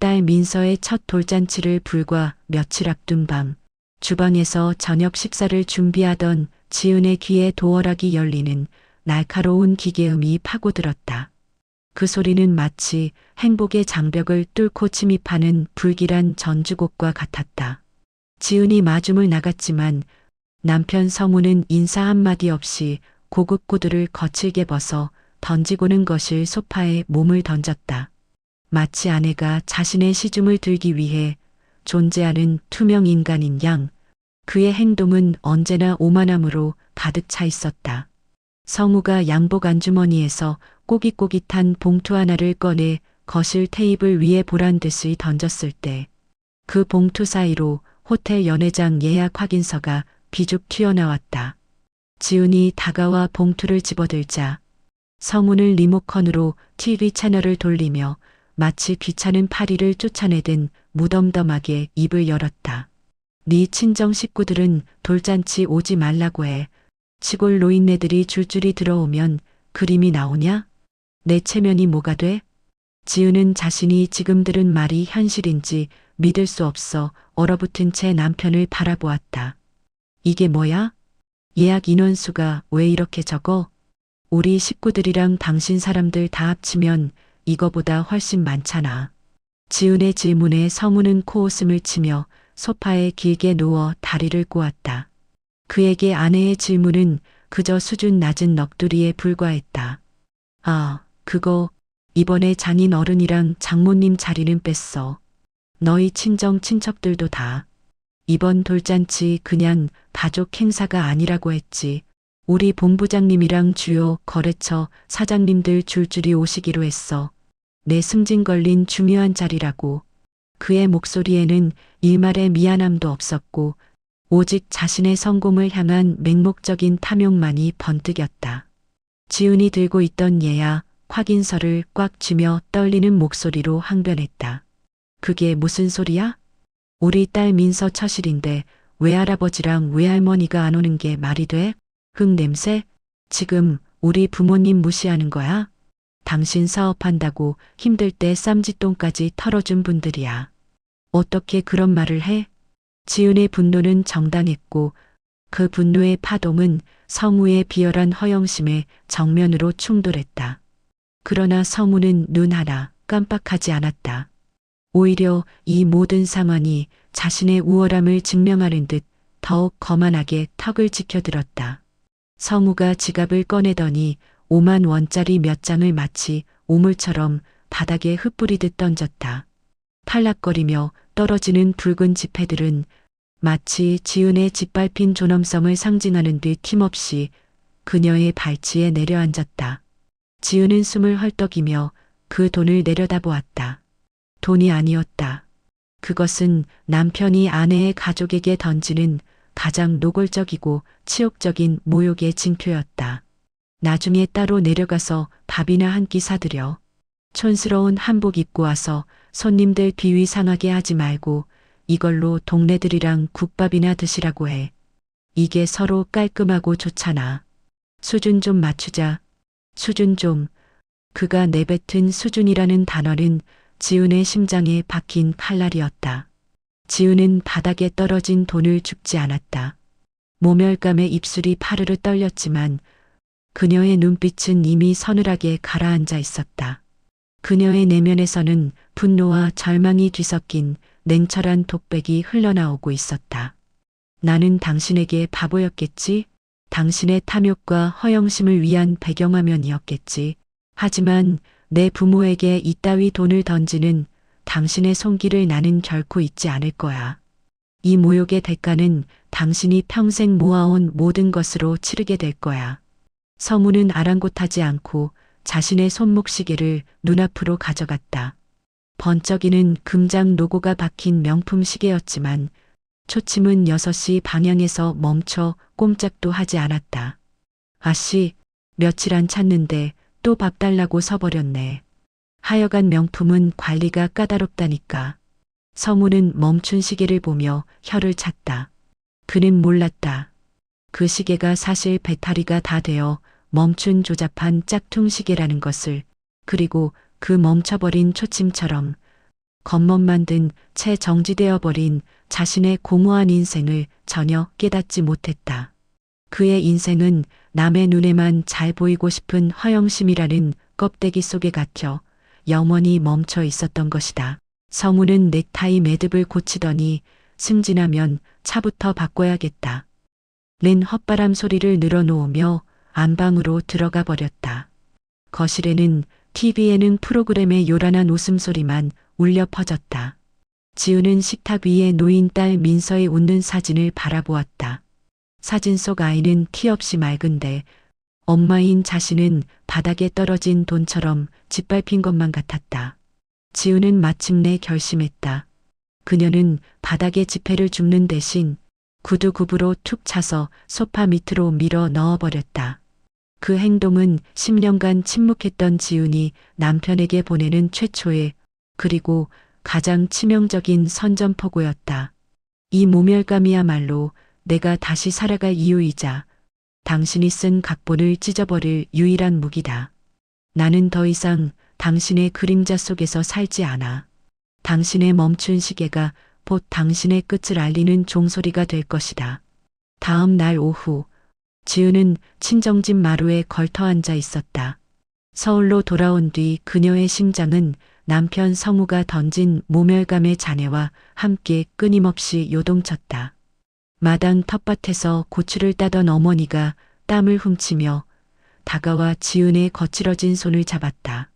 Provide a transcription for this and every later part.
딸 민서의 첫 돌잔치를 불과 며칠 앞둔 밤, 주방에서 저녁 식사를 준비하던 지은의 귀에 도어락이 열리는 날카로운 기계음이 파고들었다. 그 소리는 마치 행복의 장벽을 뚫고 침입하는 불길한 전주곡과 같았다. 지은이 마중을 나갔지만 남편 성우는 인사 한마디 없이 고급 구두를 거칠게 벗어 던지고는 거실 소파에 몸을 던졌다. 마치 아내가 자신의 시중을 들기 위해 존재하는 투명 인간인 양, 그의 행동은 언제나 오만함으로 가득 차 있었다. 성우가 양복 안주머니에서 꼬깃꼬깃한 봉투 하나를 꺼내 거실 테이블 위에 보란 듯이 던졌을 때 그 봉투 사이로 호텔 연회장 예약 확인서가 비죽 튀어나왔다. 지은이 다가와 봉투를 집어들자 성우는 리모컨으로 TV 채널을 돌리며 마치 귀찮은 파리를 쫓아내듯 무덤덤하게 입을 열었다. 네 친정 식구들은 돌잔치 오지 말라고 해. 시골 노인네들이 줄줄이 들어오면 그림이 나오냐? 내 체면이 뭐가 돼? 지은은 자신이 지금 들은 말이 현실인지 믿을 수 없어 얼어붙은 채 남편을 바라보았다. 이게 뭐야? 예약 인원수가 왜 이렇게 적어? 우리 식구들이랑 당신 사람들 다 합치면 이거보다 훨씬 많잖아. 지은의 질문에 성우는 코웃음을 치며 소파에 길게 누워 다리를 꼬았다. 그에게 아내의 질문은 그저 수준 낮은 넋두리에 불과했다. 아, 그거 이번에 장인 어른이랑 장모님 자리는 뺐어. 너희 친정 친척들도 다. 이번 돌잔치 그냥 가족 행사가 아니라고 했지. 우리 본부장님이랑 주요 거래처 사장님들 줄줄이 오시기로 했어. 내 승진 걸린 중요한 자리라고. 그의 목소리에는 일말의 미안함도 없었고 오직 자신의 성공을 향한 맹목적인 탐욕만이 번뜩였다. 지은이 들고 있던 예약 확인서를 꽉 쥐며 떨리는 목소리로 항변했다. 그게 무슨 소리야? 우리 딸 민서 처실인데 외할아버지랑 외할머니가 안 오는 게 말이 돼? 흙냄새? 지금 우리 부모님 무시하는 거야? 당신 사업한다고 힘들 때 쌈짓돈까지 털어준 분들이야. 어떻게 그런 말을 해? 지은의 분노는 정당했고 그 분노의 파동은 성우의 비열한 허영심에 정면으로 충돌했다. 그러나 성우는 눈 하나 깜빡하지 않았다. 오히려 이 모든 상황이 자신의 우월함을 증명하는 듯 더욱 거만하게 턱을 지켜들었다. 성우가 지갑을 꺼내더니 5만 원짜리 몇 장을 마치 오물처럼 바닥에 흩뿌리듯 던졌다. 탈락거리며 떨어지는 붉은 지폐들은 마치 지은의 짓밟힌 존엄성을 상징하는 듯 힘없이 그녀의 발치에 내려앉았다. 지은은 숨을 헐떡이며 그 돈을 내려다보았다. 돈이 아니었다. 그것은 남편이 아내의 가족에게 던지는 가장 노골적이고 치욕적인 모욕의 징표였다. 나중에 따로 내려가서 밥이나 한 끼 사드려. 촌스러운 한복 입고 와서 손님들 비위 상하게 하지 말고 이걸로 동네들이랑 국밥이나 드시라고 해. 이게 서로 깔끔하고 좋잖아. 수준 좀 맞추자. 수준 좀. 그가 내뱉은 수준이라는 단어는 지은의 심장에 박힌 칼날이었다. 지은은 바닥에 떨어진 돈을 줍지 않았다. 모멸감에 입술이 파르르 떨렸지만 그녀의 눈빛은 이미 서늘하게 가라앉아 있었다. 그녀의 내면에서는 분노와 절망이 뒤섞인 냉철한 독백이 흘러나오고 있었다. 나는 당신에게 바보였겠지? 당신의 탐욕과 허영심을 위한 배경화면이었겠지. 하지만 내 부모에게 이따위 돈을 던지는 당신의 손길을 나는 결코 잊지 않을 거야. 이 모욕의 대가는 당신이 평생 모아온 모든 것으로 치르게 될 거야. 성우는 아랑곳하지 않고 자신의 손목시계를 눈앞으로 가져갔다. 번쩍이는 금장 로고가 박힌 명품 시계였지만 초침은 6시 방향에서 멈춰 꼼짝도 하지 않았다. 아씨, 며칠 안 찼는데 또 밥 달라고 서버렸네. 하여간 명품은 관리가 까다롭다니까. 성우는 멈춘 시계를 보며 혀를 찼다. 그는 몰랐다. 그 시계가 사실 배터리가 다 되어 멈춘 조잡한 짝퉁 시계라는 것을. 그리고 그 멈춰버린 초침처럼 겉멋만 든 채 정지되어 버린 자신의 공허한 인생을 전혀 깨닫지 못했다. 그의 인생은 남의 눈에만 잘 보이고 싶은 허영심이라는 껍데기 속에 갇혀 영원히 멈춰 있었던 것이다. 성우는 넥타이 매듭을 고치더니 승진하면 차부터 바꿔야겠다. 렌 헛바람 소리를 늘어놓으며 안방으로 들어가 버렸다. 거실에는 TV 예능 프로그램의 요란한 웃음소리만 울려 퍼졌다. 지우는 식탁 위에 놓인 딸 민서의 웃는 사진을 바라보았다. 사진 속 아이는 티 없이 맑은데 엄마인 자신은 바닥에 떨어진 돈처럼 짓밟힌 것만 같았다. 지우는 마침내 결심했다. 그녀는 바닥에 지폐를 줍는 대신 구두굽으로 툭 차서 소파 밑으로 밀어 넣어버렸다. 그 행동은 10년간 침묵했던 지훈이 남편에게 보내는 최초의 그리고 가장 치명적인 선전포고였다. 이 모멸감이야말로 내가 다시 살아갈 이유이자 당신이 쓴 각본을 찢어버릴 유일한 무기다. 나는 더 이상 당신의 그림자 속에서 살지 않아. 당신의 멈춘 시계가 곧 당신의 끝을 알리는 종소리가 될 것이다. 다음 날 오후 지우는 친정집 마루에 걸터 앉아 있었다. 서울로 돌아온 뒤 그녀의 심장은 남편 성우가 던진 모멸감의 잔해와 함께 끊임없이 요동쳤다. 마당 텃밭에서 고추를 따던 어머니가 땀을 훔치며 다가와 지은의 거칠어진 손을 잡았다.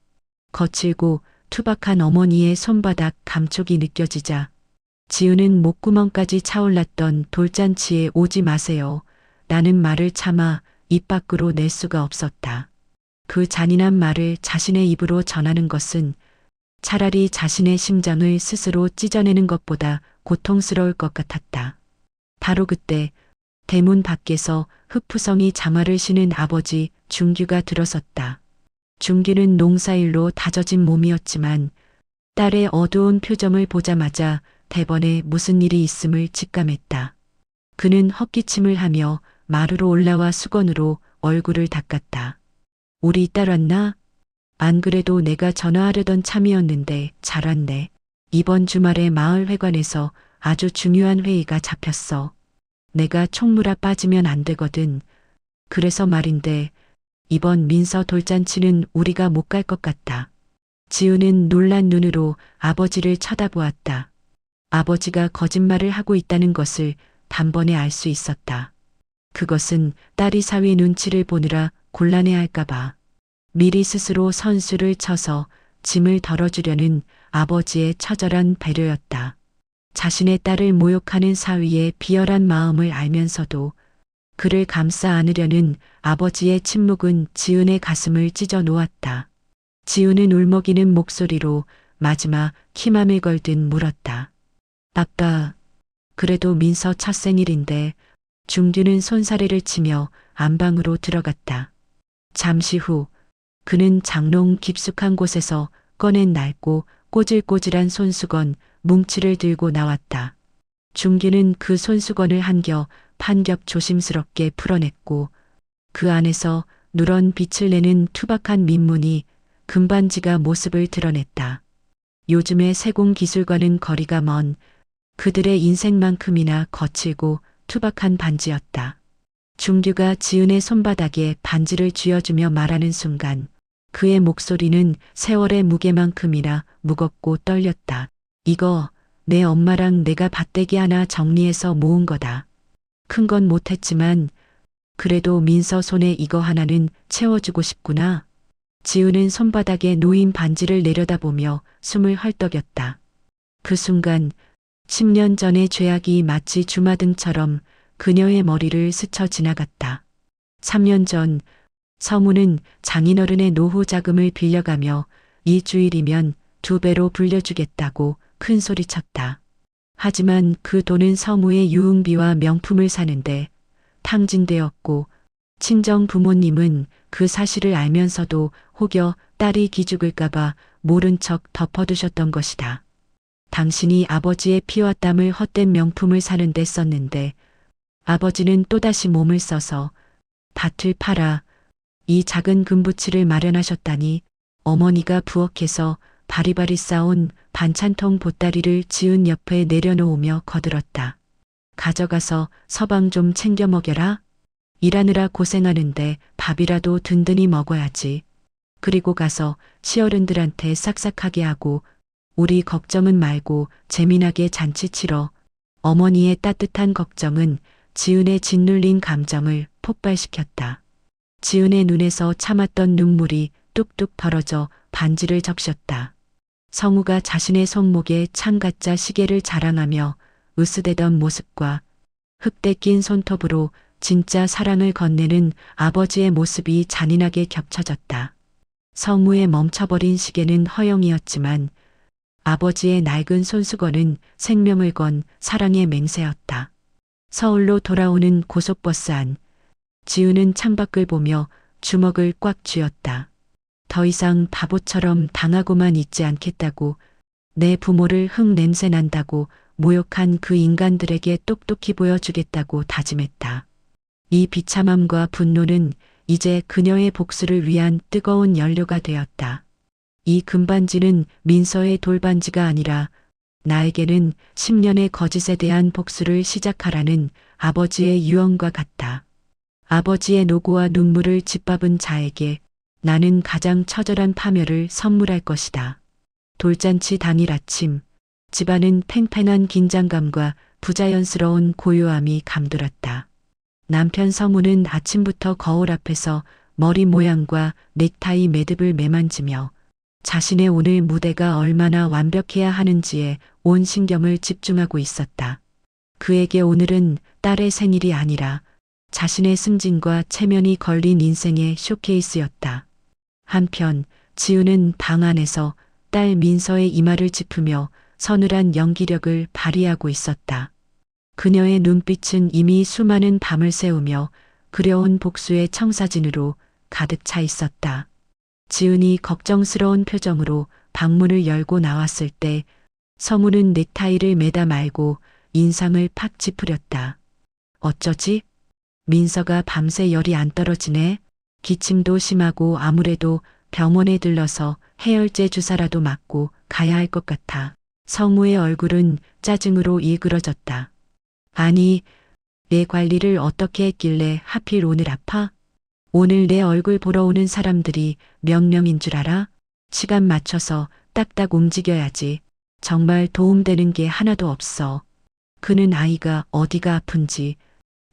거칠고 투박한 어머니의 손바닥 감촉이 느껴지자 지은은 목구멍까지 차올랐던 돌잔치에 오지 마세요. 나는 말을 참아 입 밖으로 낼 수가 없었다. 그 잔인한 말을 자신의 입으로 전하는 것은 차라리 자신의 심장을 스스로 찢어내는 것보다 고통스러울 것 같았다. 바로 그때 대문 밖에서 흑푸성이 장화를 신은 아버지 준규가 들어섰다. 준규는 농사일로 다져진 몸이었지만 딸의 어두운 표정을 보자마자 대번에 무슨 일이 있음을 직감했다. 그는 헛기침을 하며 마루로 올라와 수건으로 얼굴을 닦았다. 우리 딸 왔나? 안 그래도 내가 전화하려던 참이었는데 잘 왔네. 이번 주말에 마을회관에서 아주 중요한 회의가 잡혔어. 내가 총무라 빠지면 안 되거든. 그래서 말인데 이번 민서 돌잔치는 우리가 못 갈 것 같다. 지우는 놀란 눈으로 아버지를 쳐다보았다. 아버지가 거짓말을 하고 있다는 것을 단번에 알 수 있었다. 그것은 딸이 사위 눈치를 보느라 곤란해할까 봐 미리 스스로 선수를 쳐서 짐을 덜어주려는 아버지의 처절한 배려였다. 자신의 딸을 모욕하는 사위의 비열한 마음을 알면서도 그를 감싸 안으려는 아버지의 침묵은 지은의 가슴을 찢어 놓았다. 지은은 울먹이는 목소리로 마지막 희망을 걸듯 물었다. 아빠, 그래도 민서 첫 생일인데. 중규는 손사래를 치며 안방으로 들어갔다. 잠시 후 그는 장롱 깊숙한 곳에서 꺼낸 낡고 꼬질꼬질한 손수건 뭉치를 들고 나왔다. 중규는 그 손수건을 한겹 판겹 조심스럽게 풀어냈고 그 안에서 누런 빛을 내는 투박한 민문이 금반지가 모습을 드러냈다. 요즘의 세공 기술과는 거리가 먼 그들의 인생만큼이나 거칠고 투박한 반지였다. 중규가 지은의 손바닥에 반지를 쥐어주며 말하는 순간 그의 목소리는 세월의 무게만큼이나 무겁고 떨렸다. 이거 내 엄마랑 내가 밭대기 하나 정리해서 모은 거다. 큰 건 못했지만 그래도 민서 손에 이거 하나는 채워주고 싶구나. 지은은 손바닥에 놓인 반지를 내려다보며 숨을 헐떡였다. 그 순간 10년 전의 죄악이 마치 주마등처럼 그녀의 머리를 스쳐 지나갔다. 3년 전 서무는 장인어른의 노후 자금을 빌려가며 일주일이면 2배로 불려주겠다고 큰 소리쳤다. 하지만 그 돈은 서무의 유흥비와 명품을 사는데 탕진되었고 친정 부모님은 그 사실을 알면서도 혹여 딸이 기죽을까봐 모른 척 덮어두셨던 것이다. 당신이 아버지의 피와 땀을 헛된 명품을 사는 데 썼는데 아버지는 또다시 몸을 써서 밭을 팔아 이 작은 금부치를 마련하셨다니 어머니가 부엌에서 바리바리 싸온 반찬통 보따리를 지은 옆에 내려놓으며 거들었다. 가져가서 서방 좀 챙겨 먹여라. 일하느라 고생하는데 밥이라도 든든히 먹어야지. 그리고 가서 시어른들한테 싹싹하게 하고 우리 걱정은 말고 재미나게 잔치 치러. 어머니의 따뜻한 걱정은 지은의 짓눌린 감정을 폭발시켰다. 지은의 눈에서 참았던 눈물이 뚝뚝 벌어져 반지를 적셨다. 성우가 자신의 손목에 창가짜 시계를 자랑하며 으스대던 모습과 흙대 낀 손톱으로 진짜 사랑을 건네는 아버지의 모습이 잔인하게 겹쳐졌다. 성우의 멈춰버린 시계는 허영이었지만 아버지의 낡은 손수건은 생명을 건 사랑의 맹세였다. 서울로 돌아오는 고속버스 안, 지우는 창밖을 보며 주먹을 꽉 쥐었다. 더 이상 바보처럼 당하고만 있지 않겠다고, 내 부모를 흙 냄새 난다고 모욕한 그 인간들에게 똑똑히 보여주겠다고 다짐했다. 이 비참함과 분노는 이제 그녀의 복수를 위한 뜨거운 연료가 되었다. 이 금반지는 민서의 돌반지가 아니라 나에게는 10년의 거짓에 대한 복수를 시작하라는 아버지의 유언과 같다. 아버지의 노고와 눈물을 짓밟은 자에게 나는 가장 처절한 파멸을 선물할 것이다. 돌잔치 당일 아침, 집안은 팽팽한 긴장감과 부자연스러운 고요함이 감돌았다. 남편 성우는 아침부터 거울 앞에서 머리 모양과 넥타이 매듭을 매만지며 자신의 오늘 무대가 얼마나 완벽해야 하는지에 온 신경을 집중하고 있었다. 그에게 오늘은 딸의 생일이 아니라 자신의 승진과 체면이 걸린 인생의 쇼케이스였다. 한편 지우는 방 안에서 딸 민서의 이마를 짚으며 서늘한 연기력을 발휘하고 있었다. 그녀의 눈빛은 이미 수많은 밤을 새우며 그려온 복수의 청사진으로 가득 차 있었다. 지은이 걱정스러운 표정으로 방문을 열고 나왔을 때 성우는 넥타이를 매다 말고 인상을 팍 찌푸렸다. 어쩌지? 민서가 밤새 열이 안 떨어지네. 기침도 심하고 아무래도 병원에 들러서 해열제 주사라도 맞고 가야 할 것 같아. 성우의 얼굴은 짜증으로 일그러졌다. 아니, 내 관리를 어떻게 했길래 하필 오늘 아파? 오늘 내 얼굴 보러 오는 사람들이 명령인 줄 알아? 시간 맞춰서 딱딱 움직여야지. 정말 도움되는 게 하나도 없어. 그는 아이가 어디가 아픈지,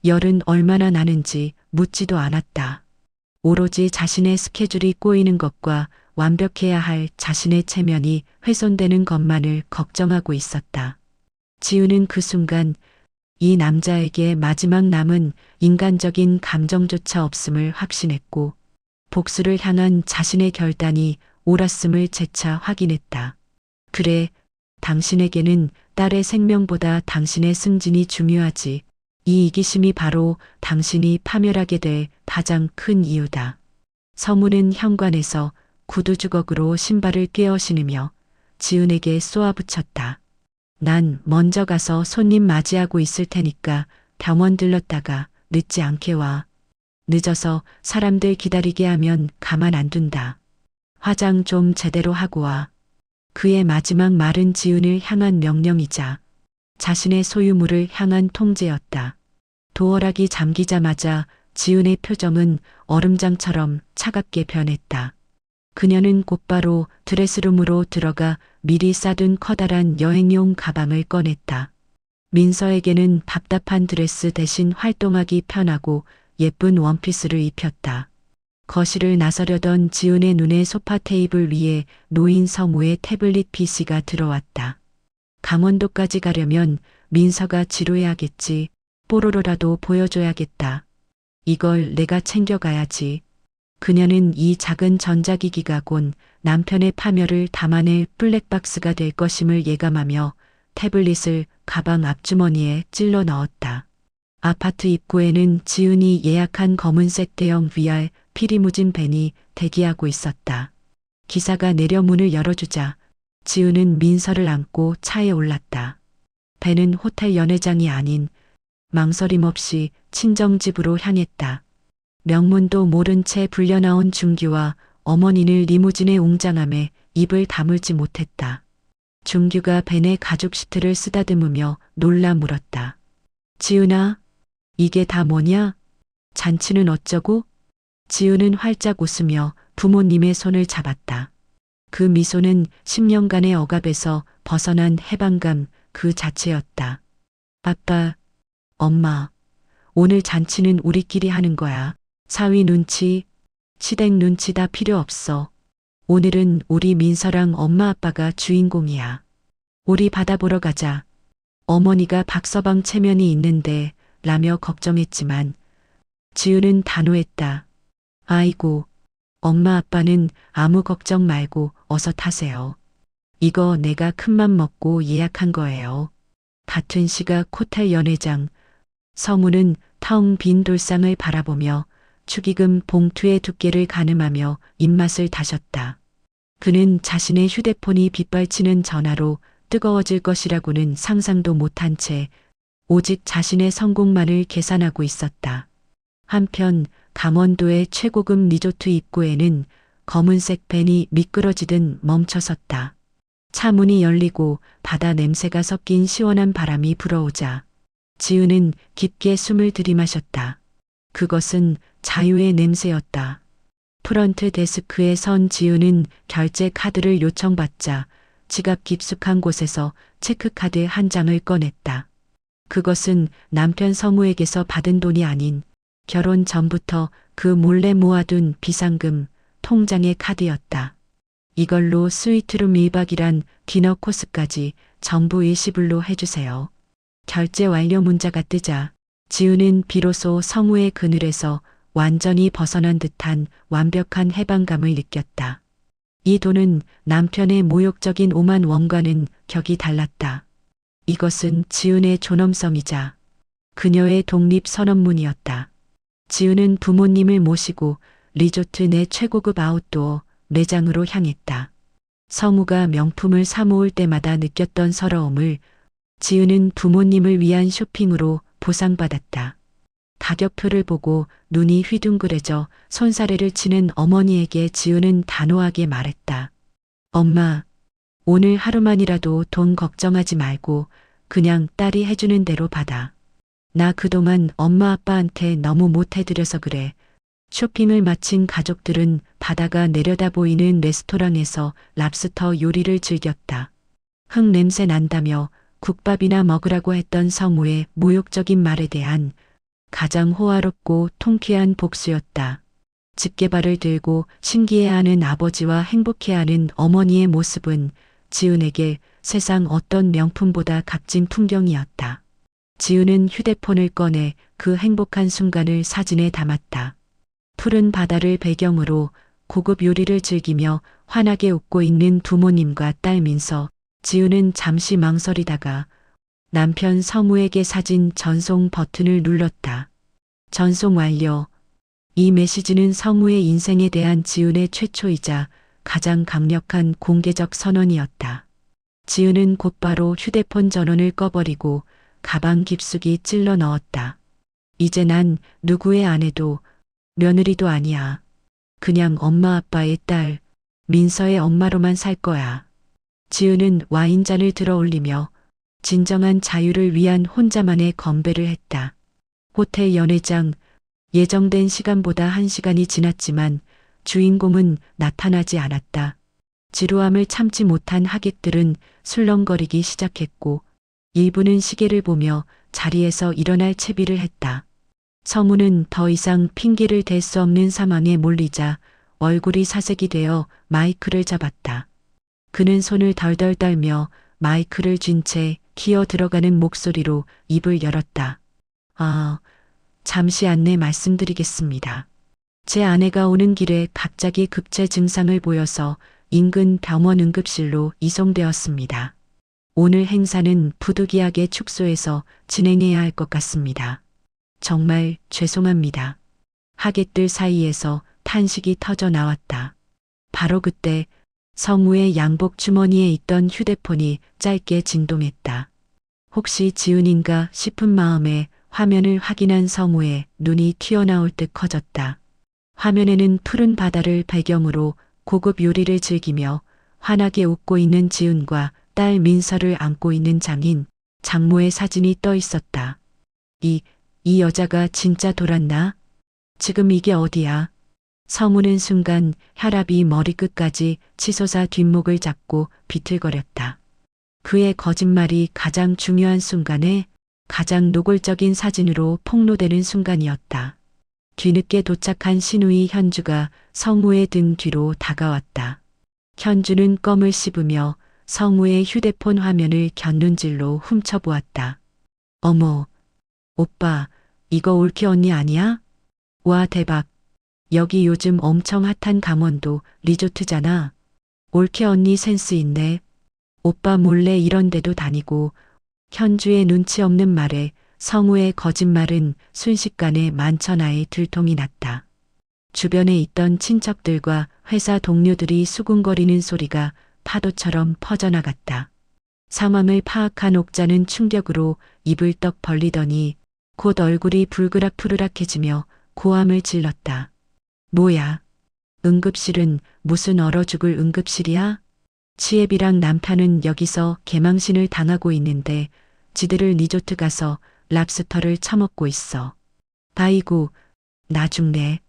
열은 얼마나 나는지 묻지도 않았다. 오로지 자신의 스케줄이 꼬이는 것과 완벽해야 할 자신의 체면이 훼손되는 것만을 걱정하고 있었다. 지우는 그 순간 이 남자에게 마지막 남은 인간적인 감정조차 없음을 확신했고 복수를 향한 자신의 결단이 옳았음을 재차 확인했다. 그래, 당신에게는 딸의 생명보다 당신의 승진이 중요하지. 이 이기심이 바로 당신이 파멸하게 될 가장 큰 이유다. 성우는 현관에서 구두 주걱으로 신발을 꿰어 신으며 지은에게 쏘아붙였다. 난 먼저 가서 손님 맞이하고 있을 테니까 병원 들렀다가 늦지 않게 와. 늦어서 사람들 기다리게 하면 가만 안 둔다. 화장 좀 제대로 하고 와. 그의 마지막 말은 지은을 향한 명령이자 자신의 소유물을 향한 통제였다. 도어락이 잠기자마자 지은의 표정은 얼음장처럼 차갑게 변했다. 그녀는 곧바로 드레스룸으로 들어가 미리 싸둔 커다란 여행용 가방을 꺼냈다. 민서에게는 답답한 드레스 대신 활동하기 편하고 예쁜 원피스를 입혔다. 거실을 나서려던 지은의 눈에 소파 테이블 위에 놓인 성우의 태블릿 PC가 들어왔다. 강원도까지 가려면 민서가 지루해하겠지. 뽀로로라도 보여줘야겠다. 이걸 내가 챙겨가야지. 그녀는 이 작은 전자기기가 곧 남편의 파멸을 담아낼 블랙박스가 될 것임을 예감하며 태블릿을 가방 앞주머니에 찔러 넣었다. 아파트 입구에는 지은이 예약한 검은색 대형 VR 피리무진 밴이 대기하고 있었다. 기사가 내려 문을 열어주자 지은은 민서를 안고 차에 올랐다. 밴은 호텔 연회장이 아닌 망설임 없이 친정집으로 향했다. 명문도 모른 채 불려나온 준규와 어머니를 리무진에 웅장함에 입을 다물지 못했다. 준규가 벤의 가죽 시트를 쓰다듬으며 놀라 물었다. 지은아, 이게 다 뭐냐? 잔치는 어쩌고? 지은은 활짝 웃으며 부모님의 손을 잡았다. 그 미소는 10년간의 억압에서 벗어난 해방감 그 자체였다. 아빠, 엄마, 오늘 잔치는 우리끼리 하는 거야. 사위 눈치, 시댁 눈치 다 필요 없어. 오늘은 우리 민서랑 엄마 아빠가 주인공이야. 우리 바다 보러 가자. 어머니가 박서방 체면이 있는데 라며 걱정했지만 지은은 단호했다. 아이고, 엄마 아빠는 아무 걱정 말고 어서 타세요. 이거 내가 큰맘 먹고 예약한 거예요. 같은 시각 호텔 연회장, 서문은 텅 빈 돌상을 바라보며 축의금 봉투의 두께를 가늠하며 입맛을 다셨다. 그는 자신의 휴대폰이 빗발치는 전화로 뜨거워질 것이라고는 상상도 못한 채 오직 자신의 성공만을 계산하고 있었다. 한편 강원도의 최고급 리조트 입구에는 검은색 밴이 미끄러지듯 멈춰섰다. 차 문이 열리고 바다 냄새가 섞인 시원한 바람이 불어오자 지은은 깊게 숨을 들이마셨다. 그것은 자유의 냄새였다. 프런트 데스크에 선 지은은 결제 카드를 요청받자 지갑 깊숙한 곳에서 체크카드 한 장을 꺼냈다. 그것은 남편 성우에게서 받은 돈이 아닌 결혼 전부터 그 몰래 모아둔 비상금 통장의 카드였다. 이걸로 스위트룸 1박이란 디너 코스까지 전부 일시불로 해주세요. 결제 완료 문자가 뜨자 지은은 비로소 성우의 그늘에서 완전히 벗어난 듯한 완벽한 해방감을 느꼈다. 이 돈은 남편의 모욕적인 5만 원과는 격이 달랐다. 이것은 지은의 존엄성이자 그녀의 독립 선언문이었다. 지은은 부모님을 모시고 리조트 내 최고급 아웃도어 매장으로 향했다. 성우가 명품을 사모을 때마다 느꼈던 서러움을 지은은 부모님을 위한 쇼핑으로 보상받았다. 가격표를 보고 눈이 휘둥그레져 손사래를 치는 어머니에게 지은은 단호하게 말했다. 엄마, 오늘 하루만이라도 돈 걱정하지 말고 그냥 딸이 해주는 대로 받아. 나 그동안 엄마 아빠한테 너무 못해드려서 그래. 쇼핑을 마친 가족들은 바다가 내려다 보이는 레스토랑에서 랍스터 요리를 즐겼다. 흙 냄새 난다며 국밥이나 먹으라고 했던 성우의 모욕적인 말에 대한 가장 호화롭고 통쾌한 복수였다. 집게발을 들고 신기해하는 아버지와 행복해하는 어머니의 모습은 지은에게 세상 어떤 명품보다 값진 풍경이었다. 지은은 휴대폰을 꺼내 그 행복한 순간을 사진에 담았다. 푸른 바다를 배경으로 고급 요리를 즐기며 환하게 웃고 있는 부모님과 딸 민서. 지은은 잠시 망설이다가 남편 성우에게 사진 전송 버튼을 눌렀다. 전송 완료. 이 메시지는 성우의 인생에 대한 지은의 최초이자 가장 강력한 공개적 선언이었다. 지은은 곧바로 휴대폰 전원을 꺼버리고 가방 깊숙이 찔러 넣었다. 이제 난 누구의 아내도 며느리도 아니야. 그냥 엄마 아빠의 딸, 민서의 엄마로만 살 거야. 지은은 와인잔을 들어 올리며 진정한 자유를 위한 혼자만의 건배를 했다. 호텔 연회장, 예정된 시간보다 1시간이 지났지만 주인공은 나타나지 않았다. 지루함을 참지 못한 하객들은 술렁거리기 시작했고 일부는 시계를 보며 자리에서 일어날 채비를 했다. 성우는 더 이상 핑계를 댈 수 없는 상황에 몰리자 얼굴이 사색이 되어 마이크를 잡았다. 그는 손을 덜덜 떨며 마이크를 쥔 채 기어 들어가는 목소리로 입을 열었다. 잠시 안내 말씀드리겠습니다. 제 아내가 오는 길에 갑자기 급체 증상을 보여서 인근 병원 응급실로 이송되었습니다. 오늘 행사는 부득이하게 축소해서 진행해야 할 것 같습니다. 정말 죄송합니다. 하객들 사이에서 탄식이 터져 나왔다. 바로 그때 성우의 양복 주머니에 있던 휴대폰이 짧게 진동했다. 혹시 지은인가 싶은 마음에 화면을 확인한 성우의 눈이 튀어나올 듯 커졌다. 화면에는 푸른 바다를 배경으로 고급 요리를 즐기며 환하게 웃고 있는 지은과 딸 민서를 안고 있는 장인, 장모의 사진이 떠 있었다. 이 여자가 진짜 돌았나? 지금 이게 어디야? 서무는 순간 혈압이 머리끝까지 치솟아 뒷목을 잡고 비틀거렸다. 그의 거짓말이 가장 중요한 순간에 가장 노골적인 사진으로 폭로되는 순간이었다. 뒤늦게 도착한 신우이 현주가 성우의 등 뒤로 다가왔다. 현주는 껌을 씹으며 성우의 휴대폰 화면을 곁눈질로 훔쳐보았다. 어머, 오빠, 이거 올케 언니 아니야? 와, 대박. 여기 요즘 엄청 핫한 강원도 리조트잖아. 올케 언니 센스 있네. 오빠 몰래 이런 데도 다니고. 현주의 눈치 없는 말에 성우의 거짓말은 순식간에 만천하에 들통이 났다. 주변에 있던 친척들과 회사 동료들이 수군거리는 소리가 파도처럼 퍼져나갔다. 상황을 파악한 옥자는 충격으로 입을 떡 벌리더니 곧 얼굴이 불그락푸르락해지며 고함을 질렀다. 뭐야? 응급실은 무슨 얼어 죽을 응급실이야? 치애비랑 남편은 여기서 개망신을 당하고 있는데 지들을 리조트 가서 랍스터를 처먹고 있어. 아이고, 나 죽네.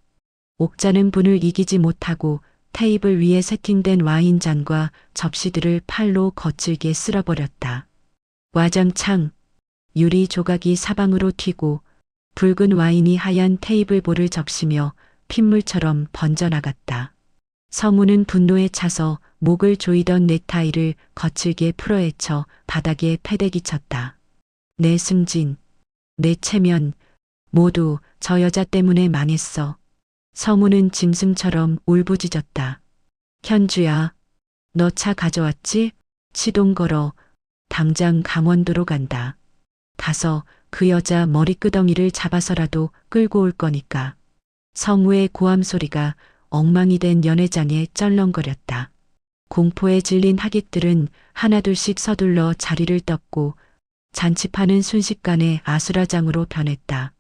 옥자는 분을 이기지 못하고 테이블 위에 세팅된 와인잔과 접시들을 팔로 거칠게 쓸어버렸다. 와장창, 유리 조각이 사방으로 튀고 붉은 와인이 하얀 테이블볼을 적시며 핏물처럼 번져나갔다. 서무는 분노에 차서 목을 조이던 넥타이를 거칠게 풀어헤쳐 바닥에 패대기 쳤다. 내 승진, 내 체면, 모두 저 여자 때문에 망했어. 서무는 짐승처럼 울부짖었다. 현주야, 너 차 가져왔지? 시동 걸어. 당장 강원도로 간다. 가서 그 여자 머리끄덩이를 잡아서라도 끌고 올 거니까. 성우의 고함 소리가 엉망이 된 연회장에 쩔렁거렸다. 공포에 질린 하객들은 하나둘씩 서둘러 자리를 떴고 잔치판은 순식간에 아수라장으로 변했다.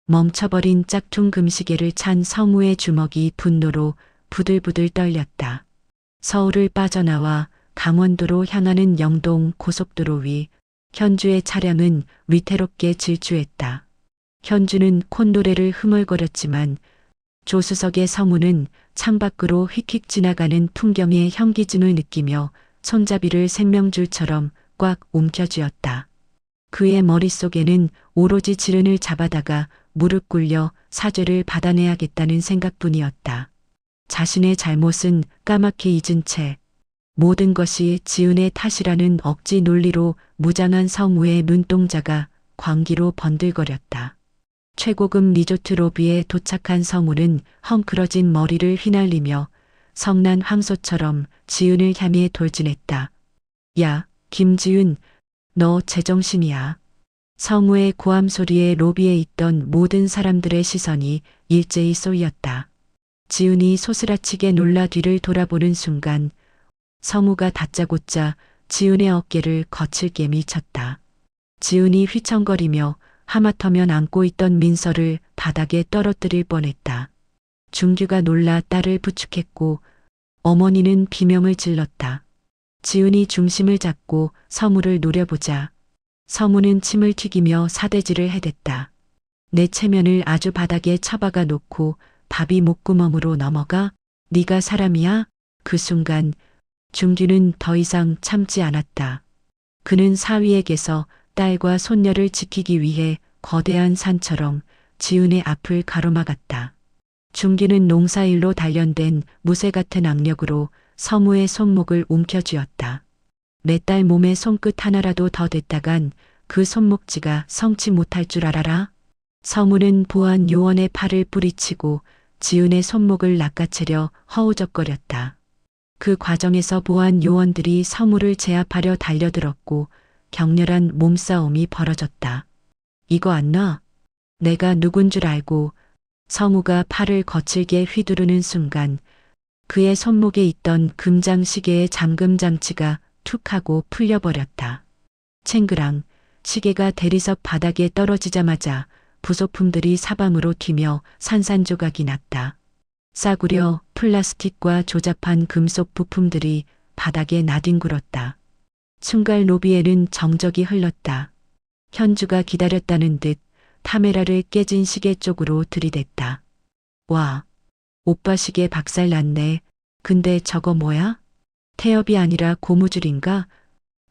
멈춰버린 짝퉁 금시계를 찬 성우의 주먹이 분노로 부들부들 떨렸다. 서울을 빠져나와 강원도로 향하는 영동 고속도로 위 현주의 차량은 위태롭게 질주했다. 현주는 콧노래를 흥얼거렸지만 조수석의 성우는 창밖으로 휙휙 지나가는 풍경의 현기증을 느끼며 손잡이를 생명줄처럼 꽉 움켜쥐었다. 그의 머릿속에는 오로지 지른을 잡아다가 무릎 꿇려 사죄를 받아내야겠다는 생각뿐이었다. 자신의 잘못은 까맣게 잊은 채 모든 것이 지은의 탓이라는 억지 논리로 무장한 성우의 눈동자가 광기로 번들거렸다. 최고급 리조트 로비에 도착한 성우는 헝클어진 머리를 휘날리며 성난 황소처럼 지은을 향해 돌진했다. 야, 김지은, 너 제정신이야. 성우의 고함 소리에 로비에 있던 모든 사람들의 시선이 일제히 쏠렸다. 지은이 소스라치게 놀라 뒤를 돌아보는 순간 성우가 다짜고짜 지은의 어깨를 거칠게 밀쳤다. 지은이 휘청거리며 하마터면 안고 있던 민서를 바닥에 떨어뜨릴 뻔했다. 준규가 놀라 딸을 부축했고 어머니는 비명을 질렀다. 지은이 중심을 잡고 서무를 노려보자 서무는 침을 튀기며 사대질을 해댔다. 내 체면을 아주 바닥에 처박아 놓고 밥이 목구멍으로 넘어가? 네가 사람이야? 그 순간 준규는 더 이상 참지 않았다. 그는 사위에게서 딸과 손녀를 지키기 위해 거대한 산처럼 지은의 앞을 가로막았다. 준규는 농사일로 단련된 무쇠 같은 악력으로 서무의 손목을 움켜쥐었다. 내 딸 몸에 손끝 하나라도 더 댔다간 그 손목지가 성치 못할 줄 알아라. 서무는 보안 요원의 팔을 뿌리치고 지은의 손목을 낚아채려 허우적거렸다. 그 과정에서 보안 요원들이 서무를 제압하려 달려들었고 격렬한 몸싸움이 벌어졌다. 이거 안 놔? 내가 누군 줄 알고. 서무가 팔을 거칠게 휘두르는 순간 그의 손목에 있던 금장시계의 잠금 장치가 툭 하고 풀려버렸다. 챙그랑 시계가 대리석 바닥에 떨어지자마자 부속품들이 사방으로 튀며 산산조각이 났다. 싸구려 플라스틱과 조잡한 금속 부품들이 바닥에 나뒹굴었다. 순간 로비에는 정적이 흘렀다. 현주가 기다렸다는 듯 카메라를 깨진 시계 쪽으로 들이댔다. 와, 오빠 시계 박살났네. 근데 저거 뭐야? 태엽이 아니라 고무줄인가?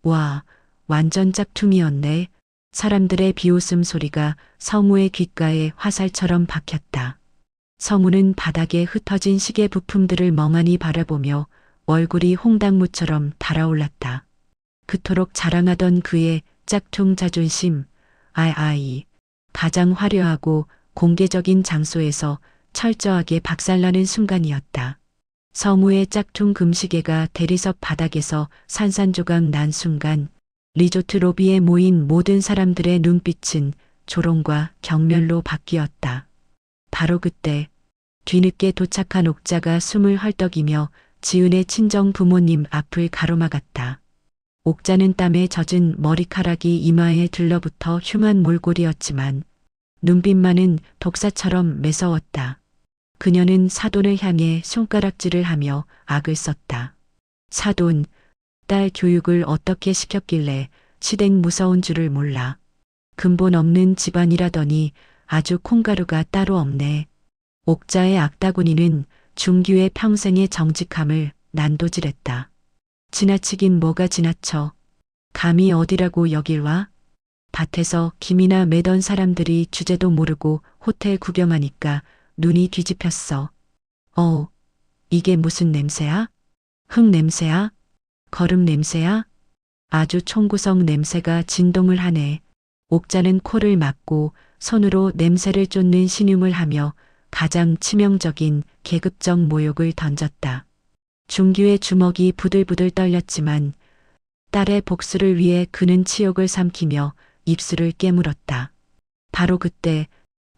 와, 완전 짝퉁이었네. 사람들의 비웃음 소리가 서무의 귓가에 화살처럼 박혔다. 서무는 바닥에 흩어진 시계 부품들을 멍하니 바라보며 얼굴이 홍당무처럼 달아올랐다. 그토록 자랑하던 그의 짝퉁 자존심, 아이, 가장 화려하고 공개적인 장소에서 철저하게 박살나는 순간이었다. 서무의 짝퉁 금시계가 대리석 바닥에서 산산조각 난 순간 리조트 로비에 모인 모든 사람들의 눈빛은 조롱과 경멸로 바뀌었다. 바로 그때 뒤늦게 도착한 옥자가 숨을 헐떡이며 지은의 친정 부모님 앞을 가로막았다. 옥자는 땀에 젖은 머리카락이 이마에 들러붙어 흉한 몰골이었지만 눈빛만은 독사처럼 매서웠다. 그녀는 사돈을 향해 손가락질을 하며 악을 썼다. 사돈, 딸 교육을 어떻게 시켰길래 시댁 무서운 줄을 몰라. 근본 없는 집안이라더니 아주 콩가루가 따로 없네. 옥자의 악다구니는 중규의 평생의 정직함을 난도질했다. 지나치긴 뭐가 지나쳐. 감히 어디라고 여길 와? 밭에서 김이나 매던 사람들이 주제도 모르고 호텔 구경하니까 눈이 뒤집혔어. 이게 무슨 냄새야? 흙 냄새야? 거름 냄새야? 아주 총구석 냄새가 진동을 하네. 옥자는 코를 막고 손으로 냄새를 쫓는 신용을 하며 가장 치명적인 계급적 모욕을 던졌다. 중규의 주먹이 부들부들 떨렸지만 딸의 복수를 위해 그는 치욕을 삼키며 입술을 깨물었다. 바로 그때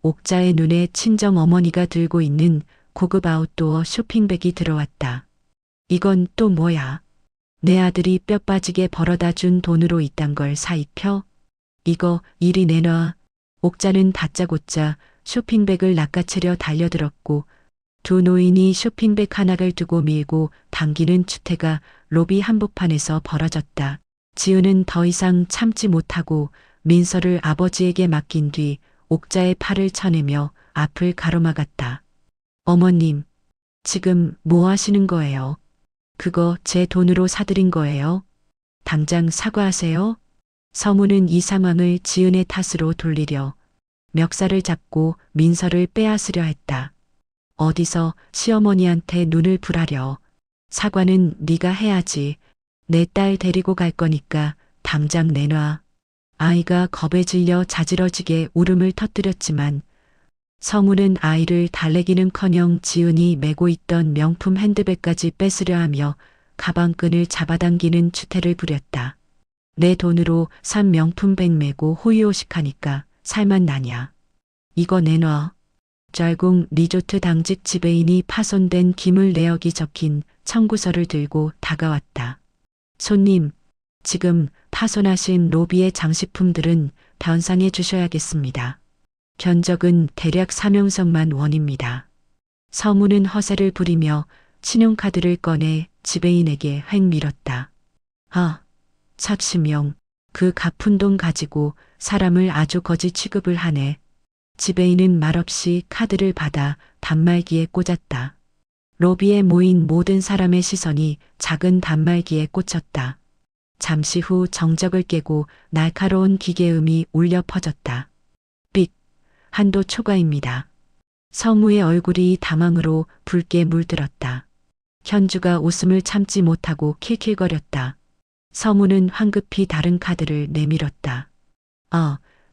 옥자의 눈에 친정 어머니가 들고 있는 고급 아웃도어 쇼핑백이 들어왔다. 이건 또 뭐야? 내 아들이 뼈 빠지게 벌어다 준 돈으로 이딴 걸 사 입혀? 이거 이리 내놔. 옥자는 다짜고짜 쇼핑백을 낚아채려 달려들었고 두 노인이 쇼핑백 하나를 두고 밀고 당기는 추태가 로비 한복판에서 벌어졌다. 지은은 더 이상 참지 못하고 민서를 아버지에게 맡긴 뒤 옥자의 팔을 쳐내며 앞을 가로막았다. 어머님, 지금 뭐 하시는 거예요? 그거 제 돈으로 사들인 거예요? 당장 사과하세요? 서무는 이 상황을 지은의 탓으로 돌리려 멱살을 잡고 민서를 빼앗으려 했다. 어디서 시어머니한테 눈을 불하려. 사과는 네가 해야지. 내 딸 데리고 갈 거니까 당장 내놔. 아이가 겁에 질려 자지러지게 울음을 터뜨렸지만 서무는 아이를 달래기는커녕 지은이 메고 있던 명품 핸드백까지 뺏으려 하며 가방끈을 잡아당기는 추태를 부렸다. 내 돈으로 산 명품백 메고 호의호식하니까 살만 나냐. 이거 내놔. 짤궁 리조트 당직 지배인이 파손된 기물 내역이 적힌 청구서를 들고 다가왔다. 손님, 지금 파손하신 로비의 장식품들은 변상해 주셔야겠습니다. 견적은 대략 사명석만 원입니다. 서무는 허세를 부리며 신용카드를 꺼내 지배인에게 획 밀었다. 착시명, 그 갚은 돈 가지고 사람을 아주 거지 취급을 하네. 지배인은 말없이 카드를 받아 단말기에 꽂았다. 로비에 모인 모든 사람의 시선이 작은 단말기에 꽂혔다. 잠시 후 정적을 깨고 날카로운 기계음이 울려 퍼졌다. 삑, 한도 초과입니다. 서무의 얼굴이 당황으로 붉게 물들었다. 현주가 웃음을 참지 못하고 킬킬거렸다. 서무는 황급히 다른 카드를 내밀었다.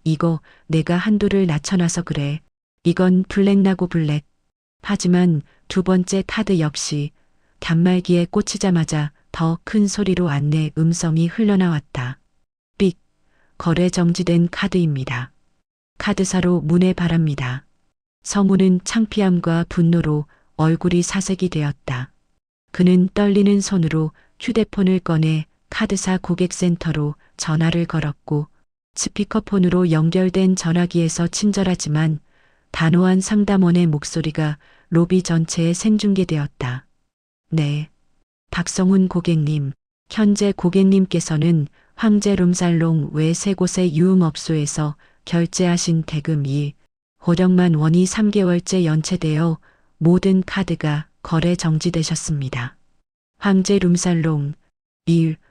이거 내가 한도를 낮춰놔서 그래. 이건 블랙나고 블랙. 하지만 두 번째 카드 역시 단말기에 꽂히자마자 더 큰 소리로 안내 음성이 흘러나왔다. 삑, 거래 정지된 카드입니다. 카드사로 문의 바랍니다. 서무는 창피함과 분노로 얼굴이 사색이 되었다. 그는 떨리는 손으로 휴대폰을 꺼내 카드사 고객센터로 전화를 걸었고 스피커폰으로 연결된 전화기에서 친절하지만 단호한 상담원의 목소리가 로비 전체에 생중계되었다. 네. 박성훈 고객님, 현재 고객님께서는 황제 룸살롱 외 3곳의 유흥업소에서 결제하신 대금 500만 원이 3개월째 연체되어 모든 카드가 거래 정지되셨습니다. 황제 룸살롱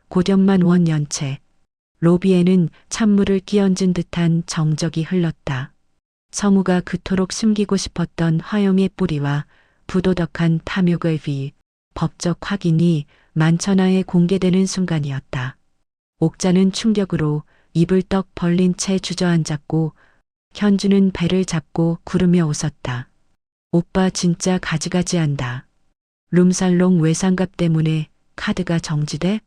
500만 원 연체. 로비에는 찬물을 끼얹은 듯한 정적이 흘렀다. 성우가 그토록 숨기고 싶었던 화염의 뿌리와 부도덕한 탐욕의 법적 확인이 만천하에 공개되는 순간이었다. 옥자는 충격으로 입을 떡 벌린 채 주저앉았고 현주는 배를 잡고 구르며 웃었다. 오빠 진짜 가지가지한다. 룸살롱 외상값 때문에 카드가 정지돼?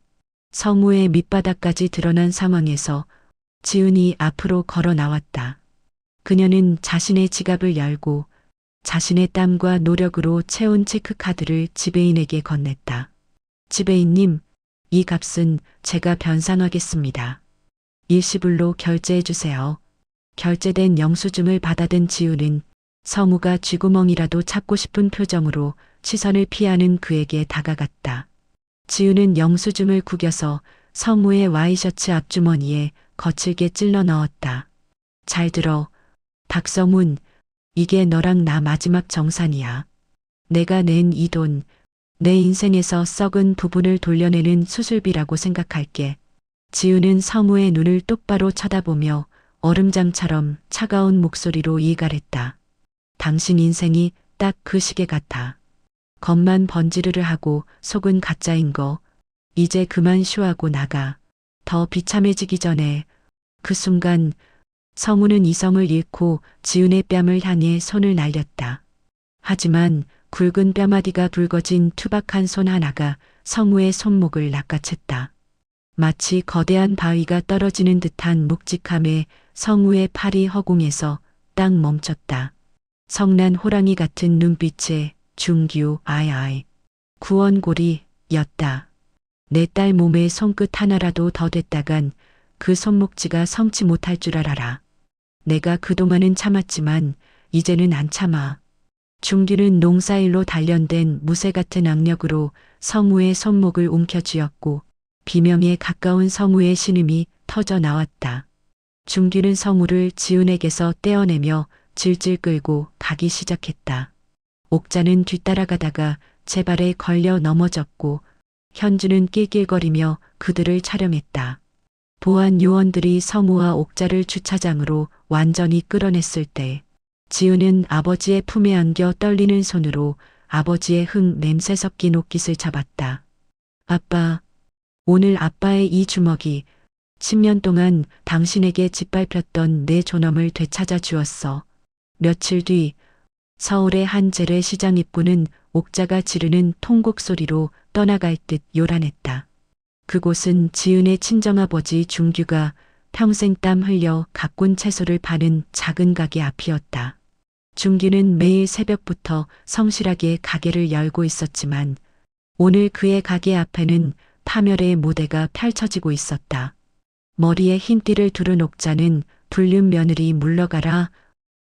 성우의 밑바닥까지 드러난 상황에서 지은이 앞으로 걸어 나왔다. 그녀는 자신의 지갑을 열고 자신의 땀과 노력으로 채운 체크카드를 지배인에게 건넸다. 지배인님, 이 값은 제가 변상하겠습니다. 일시불로 결제해 주세요. 결제된 영수증을 받아든 지우는 성우가 쥐구멍이라도 찾고 싶은 표정으로 시선을 피하는 그에게 다가갔다. 지우는 영수증을 구겨서 성우의 와이셔츠 앞주머니에 거칠게 찔러 넣었다. 잘 들어, 박성훈, 이게 너랑 나 마지막 정산이야. 내가 낸 이 돈, 내 인생에서 썩은 부분을 돌려내는 수술비라고 생각할게. 지우는 성우의 눈을 똑바로 쳐다보며 얼음장처럼 차가운 목소리로 이갈했다. 당신 인생이 딱 그 시계 같아. 겉만 번지르르 하고 속은 가짜인 거. 이제 그만 쇼하고 나가. 더 비참해지기 전에. 그 순간 성우는 이성을 잃고 지은의 뺨을 향해 손을 날렸다. 하지만 굵은 뼈마디가 붉어진 투박한 손 하나가 성우의 손목을 낚아챘다. 마치 거대한 바위가 떨어지는 듯한 묵직함에 성우의 팔이 허공에서 딱 멈췄다. 성난 호랑이 같은 눈빛에 중규 아이 구원골이였다. 내 딸 몸에 손끝 하나라도 더 댔다간 그 손목지가 성치 못할 줄 알아라. 내가 그동안은 참았지만 이제는 안 참아. 중규는 농사일로 단련된 무쇠 같은 악력으로 성우의 손목을 움켜쥐었고 비명에 가까운 성우의 신음이 터져 나왔다. 중규는 성우를 지은에게서 떼어내며 질질 끌고 가기 시작했다. 옥자는 뒤따라가다가 제 발에 걸려 넘어졌고 현주는 낄낄거리며 그들을 촬영했다. 보안 요원들이 성우와 옥자를 주차장으로 완전히 끌어냈을 때 지은은 아버지의 품에 안겨 떨리는 손으로 아버지의 흙 냄새 섞인 옷깃을 잡았다. 아빠, 오늘 아빠의 이 주먹이 10년 동안 당신에게 짓밟혔던 내 존엄을 되찾아 주었어. 며칠 뒤 서울의 한 재래시장 입구는 옥자가 지르는 통곡 소리로 떠나갈 듯 요란했다. 그곳은 지은의 친정아버지 중규가 평생 땀 흘려 가꾼 채소를 파는 작은 가게 앞이었다. 중규는 매일 새벽부터 성실하게 가게를 열고 있었지만 오늘 그의 가게 앞에는 파멸의 무대가 펼쳐지고 있었다. 머리에 흰띠를 두른 옥자는 불륜 며느리 물러가라,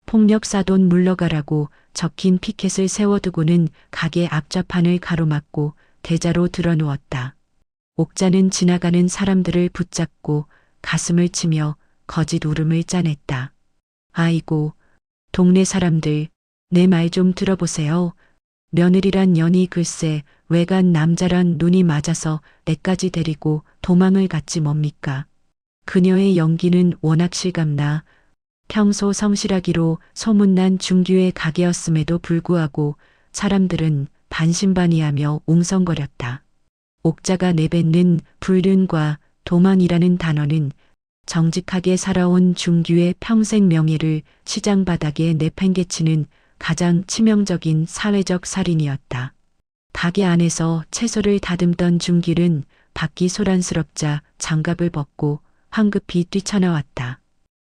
폭력사돈 물러가라고 적힌 피켓을 세워두고는 가게 앞좌판을 가로막고 대자로 드러누웠다. 옥자는 지나가는 사람들을 붙잡고 가슴을 치며 거짓 울음을 짜냈다. 아이고, 동네 사람들, 내 말 좀 들어보세요. 며느리란 년이 글쎄 외간 남자란 눈이 맞아서 내까지 데리고 도망을 갔지 뭡니까. 그녀의 연기는 워낙 실감나 평소 성실하기로 소문난 중규의 가게였음에도 불구하고 사람들은 반신반의하며 웅성거렸다. 옥자가 내뱉는 불륜과 도망이라는 단어는 정직하게 살아온 중규의 평생 명예를 시장 바닥에 내팽개치는 가장 치명적인 사회적 살인이었다. 가게 안에서 채소를 다듬던 중길은 밖이 소란스럽자 장갑을 벗고 황급히 뛰쳐나왔다.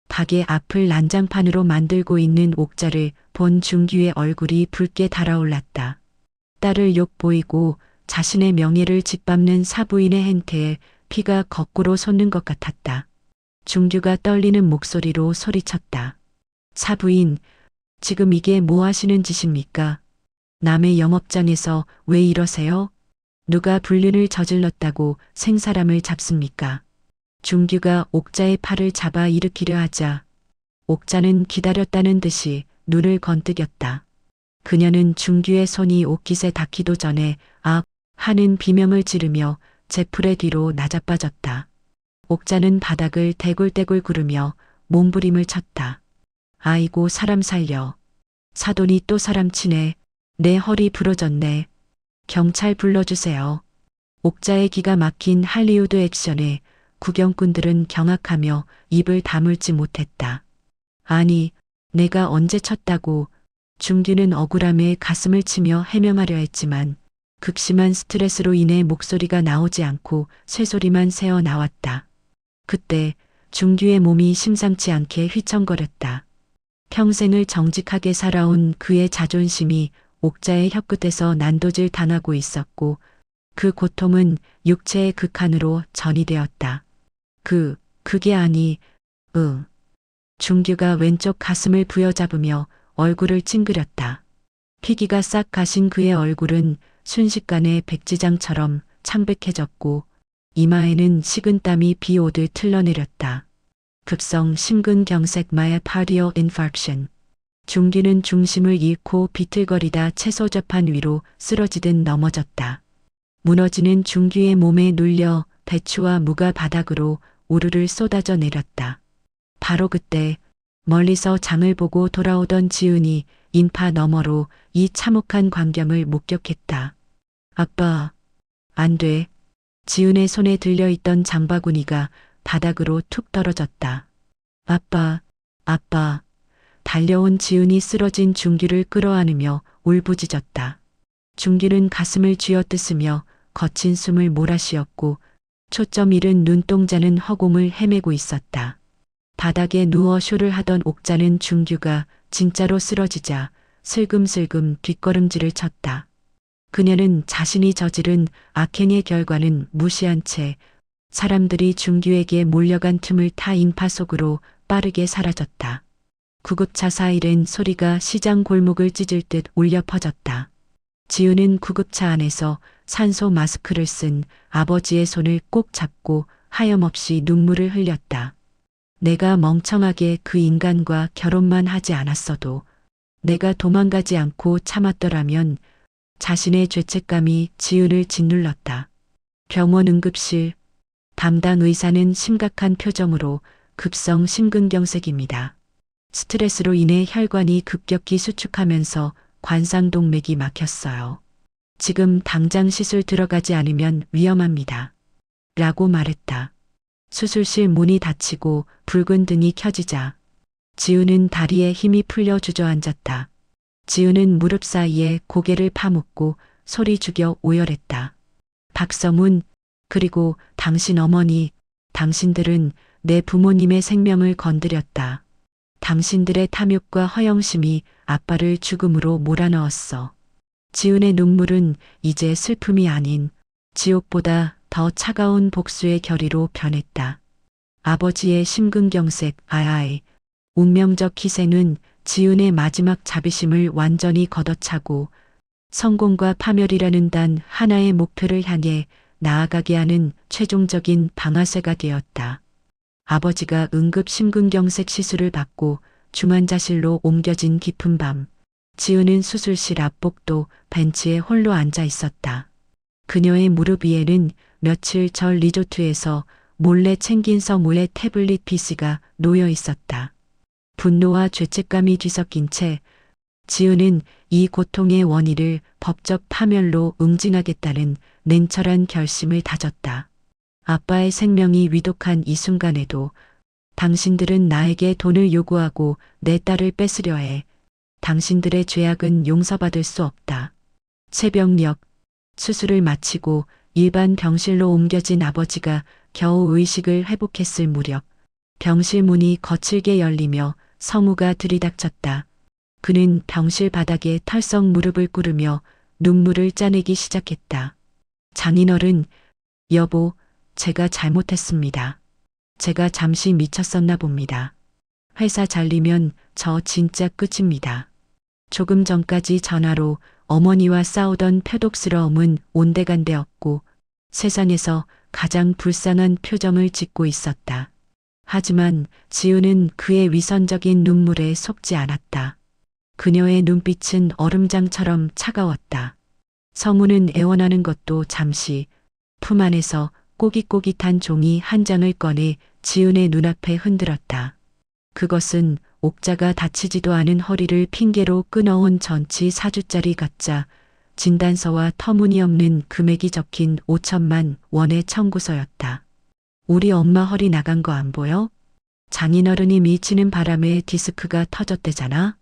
가게 앞을 난장판으로 만들고 있는 옥자를 본 중규의 얼굴이 붉게 달아올랐다. 딸을 욕보이고 자신의 명예를 짓밟는 사부인의 행태에 피가 거꾸로 솟는 것 같았다. 중규가 떨리는 목소리로 소리쳤다. 사부인, 지금 이게 뭐 하시는 짓입니까? 남의 영업장에서 왜 이러세요? 누가 불륜을 저질렀다고 생사람을 잡습니까? 중규가 옥자의 팔을 잡아 일으키려 하자 옥자는 기다렸다는 듯이 눈을 건뜨겼다. 그녀는 중규의 손이 옷깃에 닿기도 전에 아 하는 비명을 지르며 제풀의 뒤로 나자빠졌다. 옥자는 바닥을 대굴대굴 구르며 몸부림을 쳤다. 아이고 사람 살려. 사돈이 또 사람 치네. 내 허리 부러졌네. 경찰 불러주세요. 옥자의 기가 막힌 할리우드 액션에 구경꾼들은 경악하며 입을 다물지 못했다. 아니, 내가 언제 쳤다고. 중규는 억울함에 가슴을 치며 해명하려 했지만 극심한 스트레스로 인해 목소리가 나오지 않고 쇠소리만 새어 나왔다. 그때 중규의 몸이 심상치 않게 휘청거렸다. 평생을 정직하게 살아온 그의 자존심이 옥자의 혀끝에서 난도질 당하고 있었고 그 고통은 육체의 극한으로 전이되었다. 그게 아니, 중규가 왼쪽 가슴을 부여잡으며 얼굴을 찡그렸다. 피기가 싹 가신 그의 얼굴은 순식간에 백지장처럼 창백해졌고 이마에는 식은땀이 비 오듯 흘러내렸다. 급성 심근경색 마이오카디얼 인파렉션. 중규는 중심을 잃고 비틀거리다 채소접한 위로 쓰러지듯 넘어졌다. 무너지는 중규의 몸에 눌려 배추와 무가 바닥으로 우르르 쏟아져 내렸다. 바로 그때 멀리서 장을 보고 돌아오던 지은이 인파 너머로 이 참혹한 광경을 목격했다. 아빠, 안 돼. 지은의 손에 들려있던 장바구니가 바닥으로 툭 떨어졌다. 아빠. 달려온 지은이 쓰러진 중규를 끌어안으며 울부짖었다. 중규는 가슴을 쥐어뜯으며 거친 숨을 몰아쉬었고 초점 잃은 눈동자는 허공을 헤매고 있었다. 바닥에 누워 쇼를 하던 옥자는 중규가 진짜로 쓰러지자 슬금슬금 뒷걸음질을 쳤다. 그녀는 자신이 저지른 악행의 결과는 무시한 채 사람들이 중규에게 몰려간 틈을 타 인파 속으로 빠르게 사라졌다. 구급차 사이렌 소리가 시장 골목을 찢을 듯 울려 퍼졌다. 지우는 구급차 안에서 산소 마스크를 쓴 아버지의 손을 꼭 잡고 하염없이 눈물을 흘렸다. 내가 멍청하게 그 인간과 결혼만 하지 않았어도 내가 도망가지 않고 참았더라면 자신의 죄책감이 지은을 짓눌렀다. 병원 응급실. 담당 의사는 심각한 표정으로 급성 심근경색입니다. 스트레스로 인해 혈관이 급격히 수축하면서 관상동맥이 막혔어요. 지금 당장 시술 들어가지 않으면 위험합니다. 라고 말했다. 수술실 문이 닫히고 붉은 등이 켜지자 지우는 다리에 힘이 풀려 주저앉았다. 지우는 무릎 사이에 고개를 파묻고 소리 죽여 오열했다. 박서문, 그리고 당신 어머니, 당신들은 내 부모님의 생명을 건드렸다. 당신들의 탐욕과 허영심이 아빠를 죽음으로 몰아넣었어. 지은의 눈물은 이제 슬픔이 아닌 지옥보다 더 차가운 복수의 결의로 변했다. 아버지의 심근경색, 운명적 희생은 지은의 마지막 자비심을 완전히 걷어차고 성공과 파멸이라는 단 하나의 목표를 향해 나아가게 하는 최종적인 방아쇠가 되었다. 아버지가 응급 심근경색 시술을 받고 중환자실로 옮겨진 깊은 밤, 지은은 수술실 앞복도 벤치에 홀로 앉아 있었다. 그녀의 무릎 위에는 며칠 전 리조트에서 몰래 챙긴 서무의 태블릿 PC가 놓여 있었다. 분노와 죄책감이 뒤섞인 채 지은은 이 고통의 원인을 법적 파멸로 응징하겠다는 냉철한 결심을 다졌다. 아빠의 생명이 위독한 이 순간에도 당신들은 나에게 돈을 요구하고 내 딸을 뺏으려 해. 당신들의 죄악은 용서받을 수 없다. 새벽녘 수술을 마치고 일반 병실로 옮겨진 아버지가 겨우 의식을 회복했을 무렵 병실 문이 거칠게 열리며 성우가 들이닥쳤다. 그는 병실 바닥에 털썩 무릎을 꿇으며 눈물을 짜내기 시작했다. 장인어른, 여보, 제가 잘못했습니다. 제가 잠시 미쳤었나 봅니다. 회사 잘리면 저 진짜 끝입니다. 조금 전까지 전화로 어머니와 싸우던 표독스러움은 온데간데 없고 세상에서 가장 불쌍한 표정을 짓고 있었다. 하지만 지우는 그의 위선적인 눈물에 속지 않았다. 그녀의 눈빛은 얼음장처럼 차가웠다. 성우는 애원하는 것도 잠시 품 안에서 꼬깃꼬깃한 종이 한 장을 꺼내 지은의 눈앞에 흔들었다. 그것은 옥자가 다치지도 않은 허리를 핑계로 끊어온 전치 4주짜리 가짜 진단서와 터무니없는 금액이 적힌 5천만 원의 청구서였다. 우리 엄마 허리 나간 거 안 보여? 장인어른이 미치는 바람에 디스크가 터졌대잖아.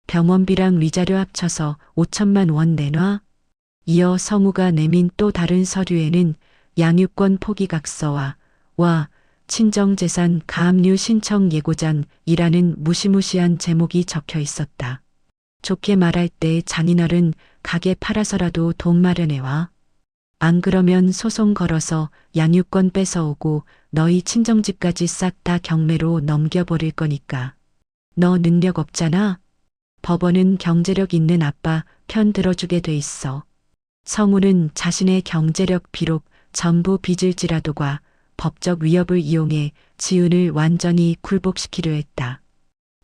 병원비랑 위자료 합쳐서 5천만 원 내놔. 이어 성우가 내민 또 다른 서류에는 양육권 포기각서와 친정재산 가압류 신청 예고장이라는 무시무시한 제목이 적혀 있었다. 좋게 말할 때 장인어른 가게 팔아서라도 돈 마련해와. 안 그러면 소송 걸어서 양육권 뺏어오고 너희 친정집까지 싹 다 경매로 넘겨버릴 거니까. 너 능력 없잖아. 법원은 경제력 있는 아빠 편 들어주게 돼 있어. 성우는 자신의 경제력 비록 전부 빚을지라도가 법적 위협을 이용해 지은을 완전히 굴복시키려 했다.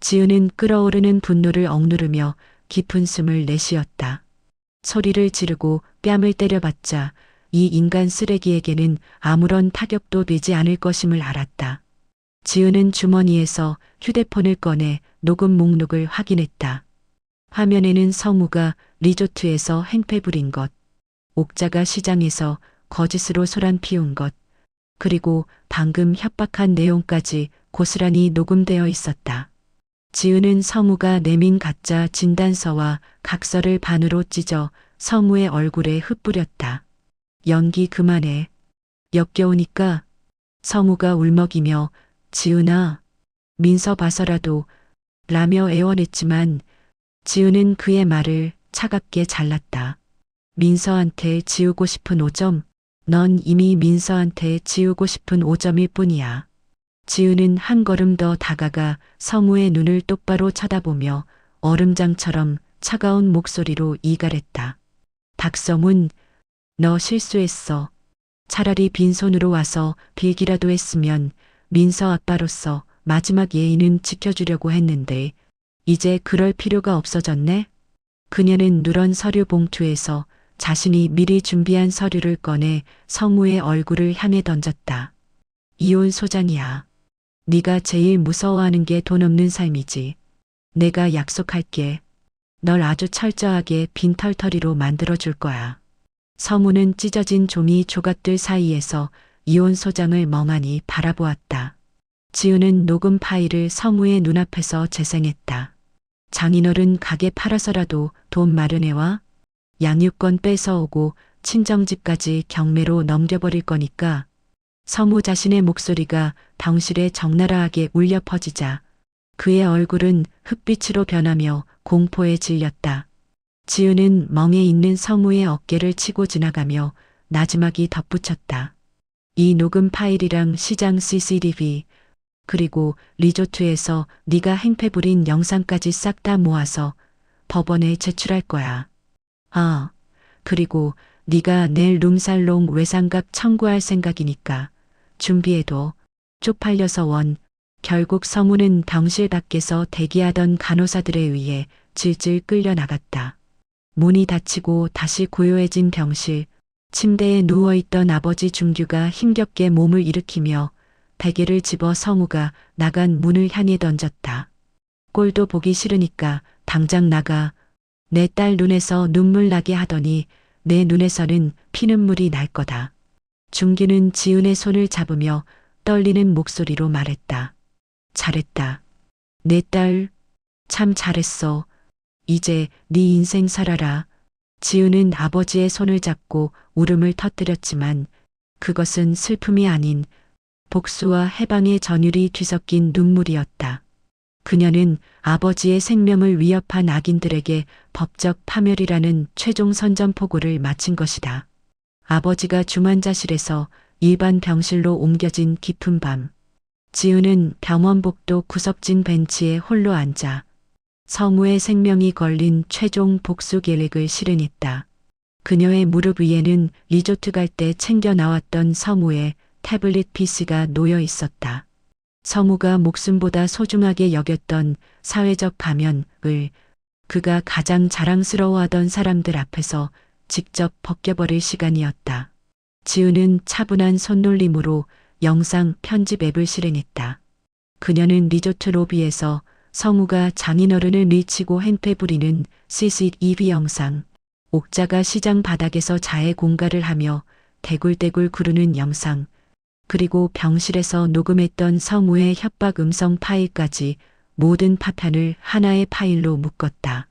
지은은 끓어오르는 분노를 억누르며 깊은 숨을 내쉬었다. 소리를 지르고 뺨을 때려봤자 이 인간 쓰레기에게는 아무런 타격도 되지 않을 것임을 알았다. 지은은 주머니에서 휴대폰을 꺼내 녹음 목록을 확인했다. 화면에는 성우가 리조트에서 행패 부린 것, 옥자가 시장에서 거짓으로 소란 피운 것, 그리고 방금 협박한 내용까지 고스란히 녹음되어 있었다. 지은은 성우가 내민 가짜 진단서와 각서를 반으로 찢어 성우의 얼굴에 흩뿌렸다. 연기 그만해. 역겨우니까. 성우가 울먹이며 지은아, 민서 봐서라도 라며 애원했지만 지은은 그의 말을 차갑게 잘랐다. 민서한테 지우고 싶은 5점, 넌 이미 민서한테 지우고 싶은 5점일 뿐이야. 지은은 한 걸음 더 다가가 성우의 눈을 똑바로 쳐다보며 얼음장처럼 차가운 목소리로 이갈했다. 박성훈, 너 실수했어. 차라리 빈손으로 와서 빌기라도 했으면 민서 아빠로서 마지막 예의는 지켜주려고 했는데 이제 그럴 필요가 없어졌네. 그녀는 누런 서류 봉투에서 자신이 미리 준비한 서류를 꺼내 성우의 얼굴을 향해 던졌다. 이혼 소장이야. 네가 제일 무서워하는 게 돈 없는 삶이지. 내가 약속할게. 널 아주 철저하게 빈털터리로 만들어줄 거야. 성우는 찢어진 종이 조각들 사이에서 이혼 소장을 멍하니 바라보았다. 지우는 녹음 파일을 성우의 눈앞에서 재생했다. 장인어른 가게 팔아서라도 돈 마련해와. 양육권 뺏어오고 친정집까지 경매로 넘겨버릴 거니까. 성우 자신의 목소리가 병실에 적나라하게 울려 퍼지자 그의 얼굴은 흑빛으로 변하며 공포에 질렸다. 지우는 멍에 있는 성우의 어깨를 치고 지나가며 나지막이 덧붙였다. 이 녹음 파일이랑 시장 CCTV 그리고 리조트에서 네가 행패 부린 영상까지 싹 다 모아서 법원에 제출할 거야. 아, 그리고 네가 내일 룸살롱 외상값 청구할 생각이니까 준비해둬. 쪽팔려서 원. 결국 성우는 병실 밖에서 대기하던 간호사들에 의해 질질 끌려나갔다. 문이 닫히고 다시 고요해진 병실. 침대에 누워있던 아버지 준규가 힘겹게 몸을 일으키며 베개를 집어 성우가 나간 문을 향해 던졌다. 꼴도 보기 싫으니까 당장 나가. 내 딸 눈에서 눈물 나게 하더니 내 눈에서는 피눈물이 날 거다. 준규는 지은의 손을 잡으며 떨리는 목소리로 말했다. 잘했다. 내 딸, 참 잘했어. 이제 네 인생 살아라. 지은은 아버지의 손을 잡고 울음을 터뜨렸지만 그것은 슬픔이 아닌 복수와 해방의 전율이 뒤섞인 눈물이었다. 그녀는 아버지의 생명을 위협한 악인들에게 법적 파멸이라는 최종 선전포고를 마친 것이다. 아버지가 중환자실에서 일반 병실로 옮겨진 깊은 밤. 지은은 병원복도 구석진 벤치에 홀로 앉아 서무의 생명이 걸린 최종 복수 계획을 실행했다. 그녀의 무릎 위에는 리조트 갈 때 챙겨 나왔던 서무의 태블릿 PC가 놓여 있었다. 서무가 목숨보다 소중하게 여겼던 사회적 가면을 그가 가장 자랑스러워하던 사람들 앞에서 직접 벗겨버릴 시간이었다. 지우는 차분한 손놀림으로 영상 편집 앱을 실행했다. 그녀는 리조트 로비에서 서무가 장인어른을 밀치고 행패 부리는 CCTV 영상, 옥자가 시장 바닥에서 자해 공갈을 하며 대굴대굴 구르는 영상, 그리고 병실에서 녹음했던 서무의 협박 음성 파일까지 모든 파편을 하나의 파일로 묶었다.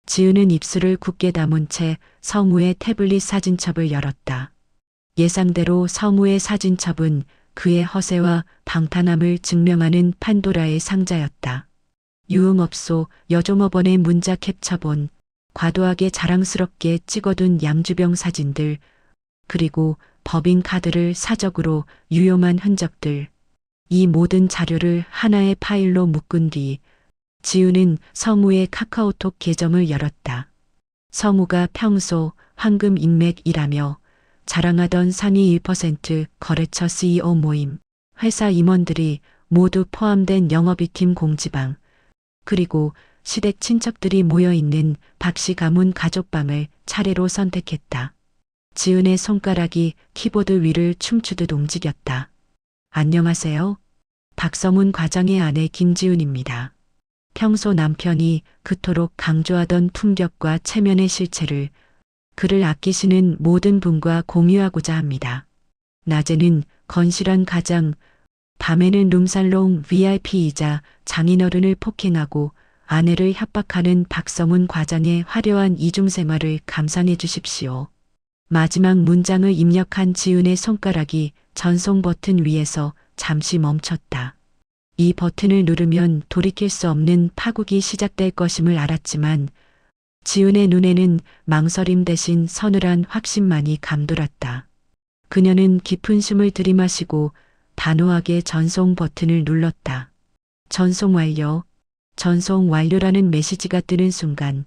지우는 입술을 굳게 다문 채 서무의 태블릿 사진첩을 열었다. 예상대로 서무의 사진첩은 그의 허세와 방탄함을 증명하는 판도라의 상자였다. 유흥업소 여종업원의 문자 캡처본, 과도하게 자랑스럽게 찍어둔 양주병 사진들, 그리고 법인카드를 사적으로 유용한 흔적들. 이 모든 자료를 하나의 파일로 묶은 뒤 지우는 서무의 카카오톡 계정을 열었다. 서무가 평소 황금 인맥이라며 자랑하던 상위 1% 거래처 CEO 모임, 회사 임원들이 모두 포함된 영업이팀 공지방, 그리고 시댁 친척들이 모여있는 박씨 가문 가족방을 차례로 선택했다. 지은의 손가락이 키보드 위를 춤추듯 움직였다. 안녕하세요. 박서문 과장의 아내 김지은입니다. 평소 남편이 그토록 강조하던 품격과 체면의 실체를 그를 아끼시는 모든 분과 공유하고자 합니다. 낮에는 건실한 가장, 밤에는 룸살롱 VIP이자 장인어른을 폭행하고 아내를 협박하는 박서문 과장의 화려한 이중생활을 감상해 주십시오. 마지막 문장을 입력한 지은의 손가락이 전송 버튼 위에서 잠시 멈췄다. 이 버튼을 누르면 돌이킬 수 없는 파국이 시작될 것임을 알았지만 지은의 눈에는 망설임 대신 서늘한 확신만이 감돌았다. 그녀는 깊은 숨을 들이마시고 단호하게 전송 버튼을 눌렀다. 전송 완료. 전송 완료라는 메시지가 뜨는 순간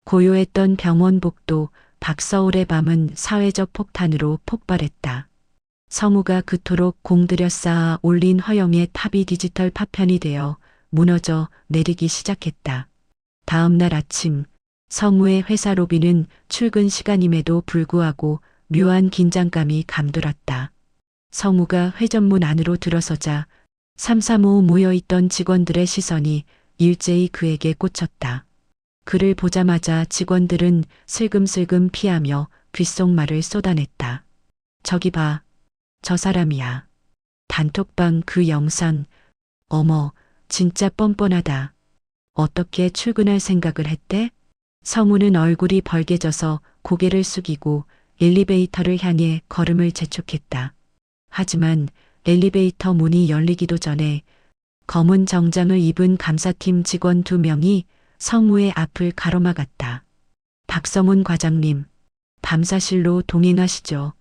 고요했던 병원 복도 박서울의 밤은 사회적 폭탄으로 폭발했다. 서무가 그토록 공들여 쌓아 올린 허영의 탑이 디지털 파편이 되어 무너져 내리기 시작했다. 다음 날 아침 서무의 회사 로비는 출근 시간임에도 불구하고 묘한 긴장감이 감돌았다. 서무가 회전문 안으로 들어서자 삼삼오오 모여있던 직원들의 시선이 일제히 그에게 꽂혔다. 그를 보자마자 직원들은 슬금슬금 피하며 귓속말을 쏟아냈다. 저기 봐. 저 사람이야. 단톡방 그 영상. 어머, 진짜 뻔뻔하다. 어떻게 출근할 생각을 했대? 서무는 얼굴이 벌개져서 고개를 숙이고 엘리베이터를 향해 걸음을 재촉했다. 하지만 엘리베이터 문이 열리기도 전에 검은 정장을 입은 감사팀 직원 2명이 서무의 앞을 가로막았다. 박서문 과장님, 밤사실로 동행하시죠.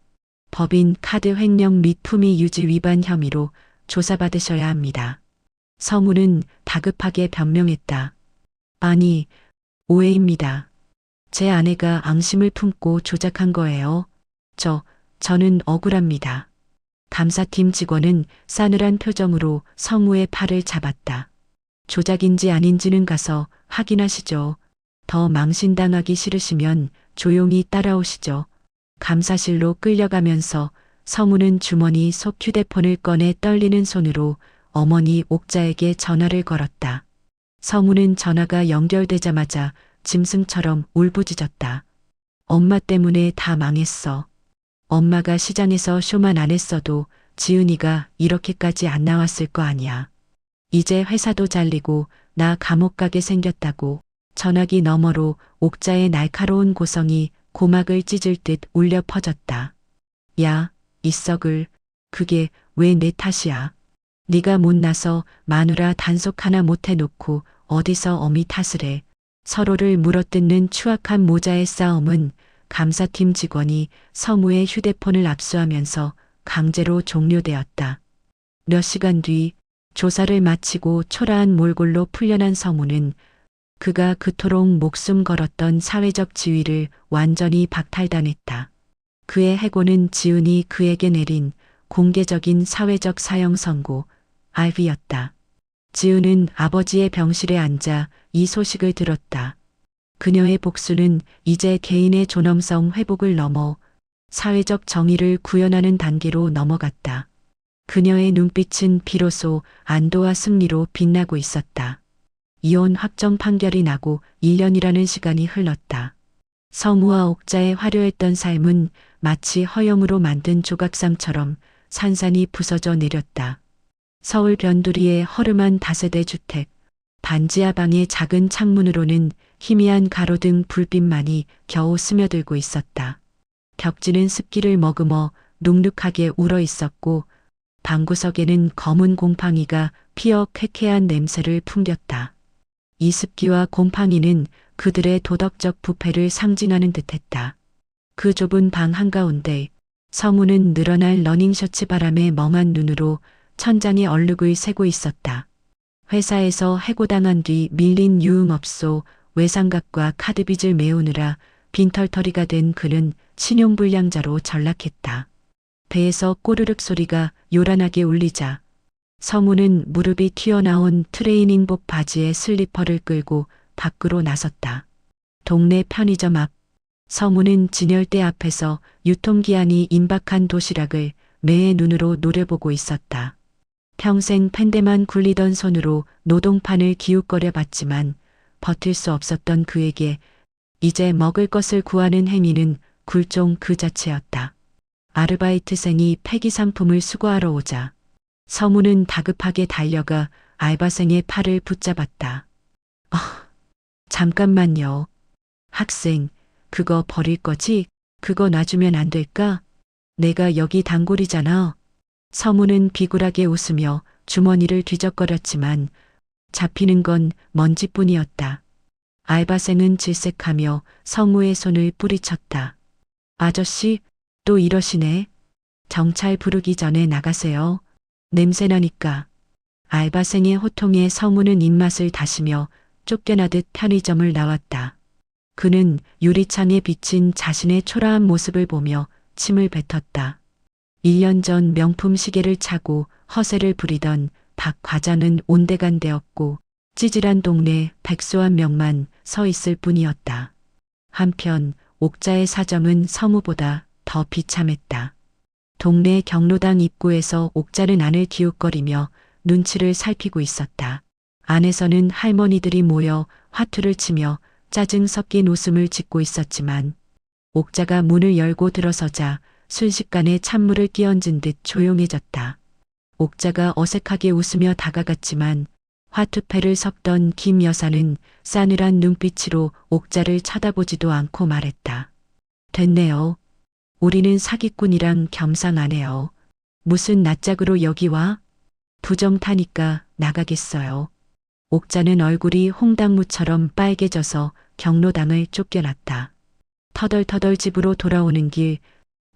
법인 카드 횡령 및 품위 유지 위반 혐의로 조사받으셔야 합니다. 서무는 다급하게 변명했다. 아니, 오해입니다. 제 아내가 앙심을 품고 조작한 거예요. 저는 억울합니다. 감사팀 직원은 싸늘한 표정으로 서무의 팔을 잡았다. 조작인지 아닌지는 가서 확인하시죠. 더 망신당하기 싫으시면 조용히 따라오시죠. 감사실로 끌려가면서 서무는 주머니 속 휴대폰을 꺼내 떨리는 손으로 어머니 옥자에게 전화를 걸었다. 서무는 전화가 연결되자마자 짐승처럼 울부짖었다. 엄마 때문에 다 망했어. 엄마가 시장에서 쇼만 안 했어도 지은이가 이렇게까지 안 나왔을 거 아니야. 이제 회사도 잘리고 나 감옥 가게 생겼다고. 전화기 너머로 옥자의 날카로운 고성이 고막을 찢을 듯 울려 퍼졌다. 야, 이 썩을. 그게 왜 내 탓이야. 네가 못나서 마누라 단속 하나 못 해놓고 어디서 어미 탓을 해. 서로를 물어뜯는 추악한 모자의 싸움은 감사팀 직원이 서무의 휴대폰을 압수하면서 강제로 종료되었다. 몇 시간 뒤 조사를 마치고 초라한 몰골로 풀려난 서무는 그가 그토록 목숨 걸었던 사회적 지위를 완전히 박탈당했다. 그의 해고는 지은이 그에게 내린 공개적인 사회적 사형 선고, 알비였다. 지은은 아버지의 병실에 앉아 이 소식을 들었다. 그녀의 복수는 이제 개인의 존엄성 회복을 넘어 사회적 정의를 구현하는 단계로 넘어갔다. 그녀의 눈빛은 비로소 안도와 승리로 빛나고 있었다. 이혼 확정 판결이 나고 1년이라는 시간이 흘렀다. 성우와 옥자의 화려했던 삶은 마치 허영으로 만든 조각상처럼 산산이 부서져 내렸다. 서울 변두리의 허름한 다세대 주택, 반지하 방의 작은 창문으로는 희미한 가로등 불빛만이 겨우 스며들고 있었다. 벽지는 습기를 머금어 눅눅하게 울어 있었고 방구석에는 검은 곰팡이가 피어 쾌쾌한 냄새를 풍겼다. 이 습기와 곰팡이는 그들의 도덕적 부패를 상징하는 듯했다. 그 좁은 방 한가운데 성우는 늘어날 러닝셔츠 바람에 멍한 눈으로 천장의 얼룩을 세고 있었다. 회사에서 해고당한 뒤 밀린 유흥업소 외상값과 카드빚을 메우느라 빈털터리가 된 그는 신용불량자로 전락했다. 배에서 꼬르륵 소리가 요란하게 울리자 성우는 무릎이 튀어나온 트레이닝복 바지에 슬리퍼를 끌고 밖으로 나섰다. 동네 편의점 앞 성우는 진열대 앞에서 유통기한이 임박한 도시락을 매의 눈으로 노려보고 있었다. 평생 펜대만 굴리던 손으로 노동판을 기웃거려 봤지만 버틸 수 없었던 그에게 이제 먹을 것을 구하는 행위는 굴종 그 자체였다. 아르바이트생이 폐기 상품을 수거하러 오자 성우는 다급하게 달려가 알바생의 팔을 붙잡았다. 잠깐만요. 학생, 그거 버릴 거지? 그거 놔주면 안 될까? 내가 여기 단골이잖아. 성우는 비굴하게 웃으며 주머니를 뒤적거렸지만 잡히는 건 먼지뿐이었다. 알바생은 질색하며 성우의 손을 뿌리쳤다. 아저씨, 또 이러시네. 경찰 부르기 전에 나가세요. 냄새나니까. 알바생의 호통에 성우는 입맛을 다시며 쫓겨나듯 편의점을 나왔다. 그는 유리창에 비친 자신의 초라한 모습을 보며 침을 뱉었다. 1년 전 명품 시계를 차고 허세를 부리던 박 과장은 온데간데없고 찌질한 동네 백수 한 명만 서 있을 뿐이었다. 한편 옥자의 사정은 성우보다 더 비참했다. 동네 경로당 입구에서 옥자는 안을 기웃거리며 눈치를 살피고 있었다. 안에서는 할머니들이 모여 화투를 치며 짜증 섞인 웃음을 짓고 있었지만 옥자가 문을 열고 들어서자 순식간에 찬물을 끼얹은 듯 조용해졌다. 옥자가 어색하게 웃으며 다가갔지만 화투패를 섞던 김 여사는 싸늘한 눈빛으로 옥자를 쳐다보지도 않고 말했다. 됐네요. 우리는 사기꾼이랑 겸상하네요. 무슨 낯짝으로 여기 와? 부정 타니까 나가겠어요. 옥자는 얼굴이 홍당무처럼 빨개져서 경로당을 쫓겨났다. 터덜터덜 집으로 돌아오는 길,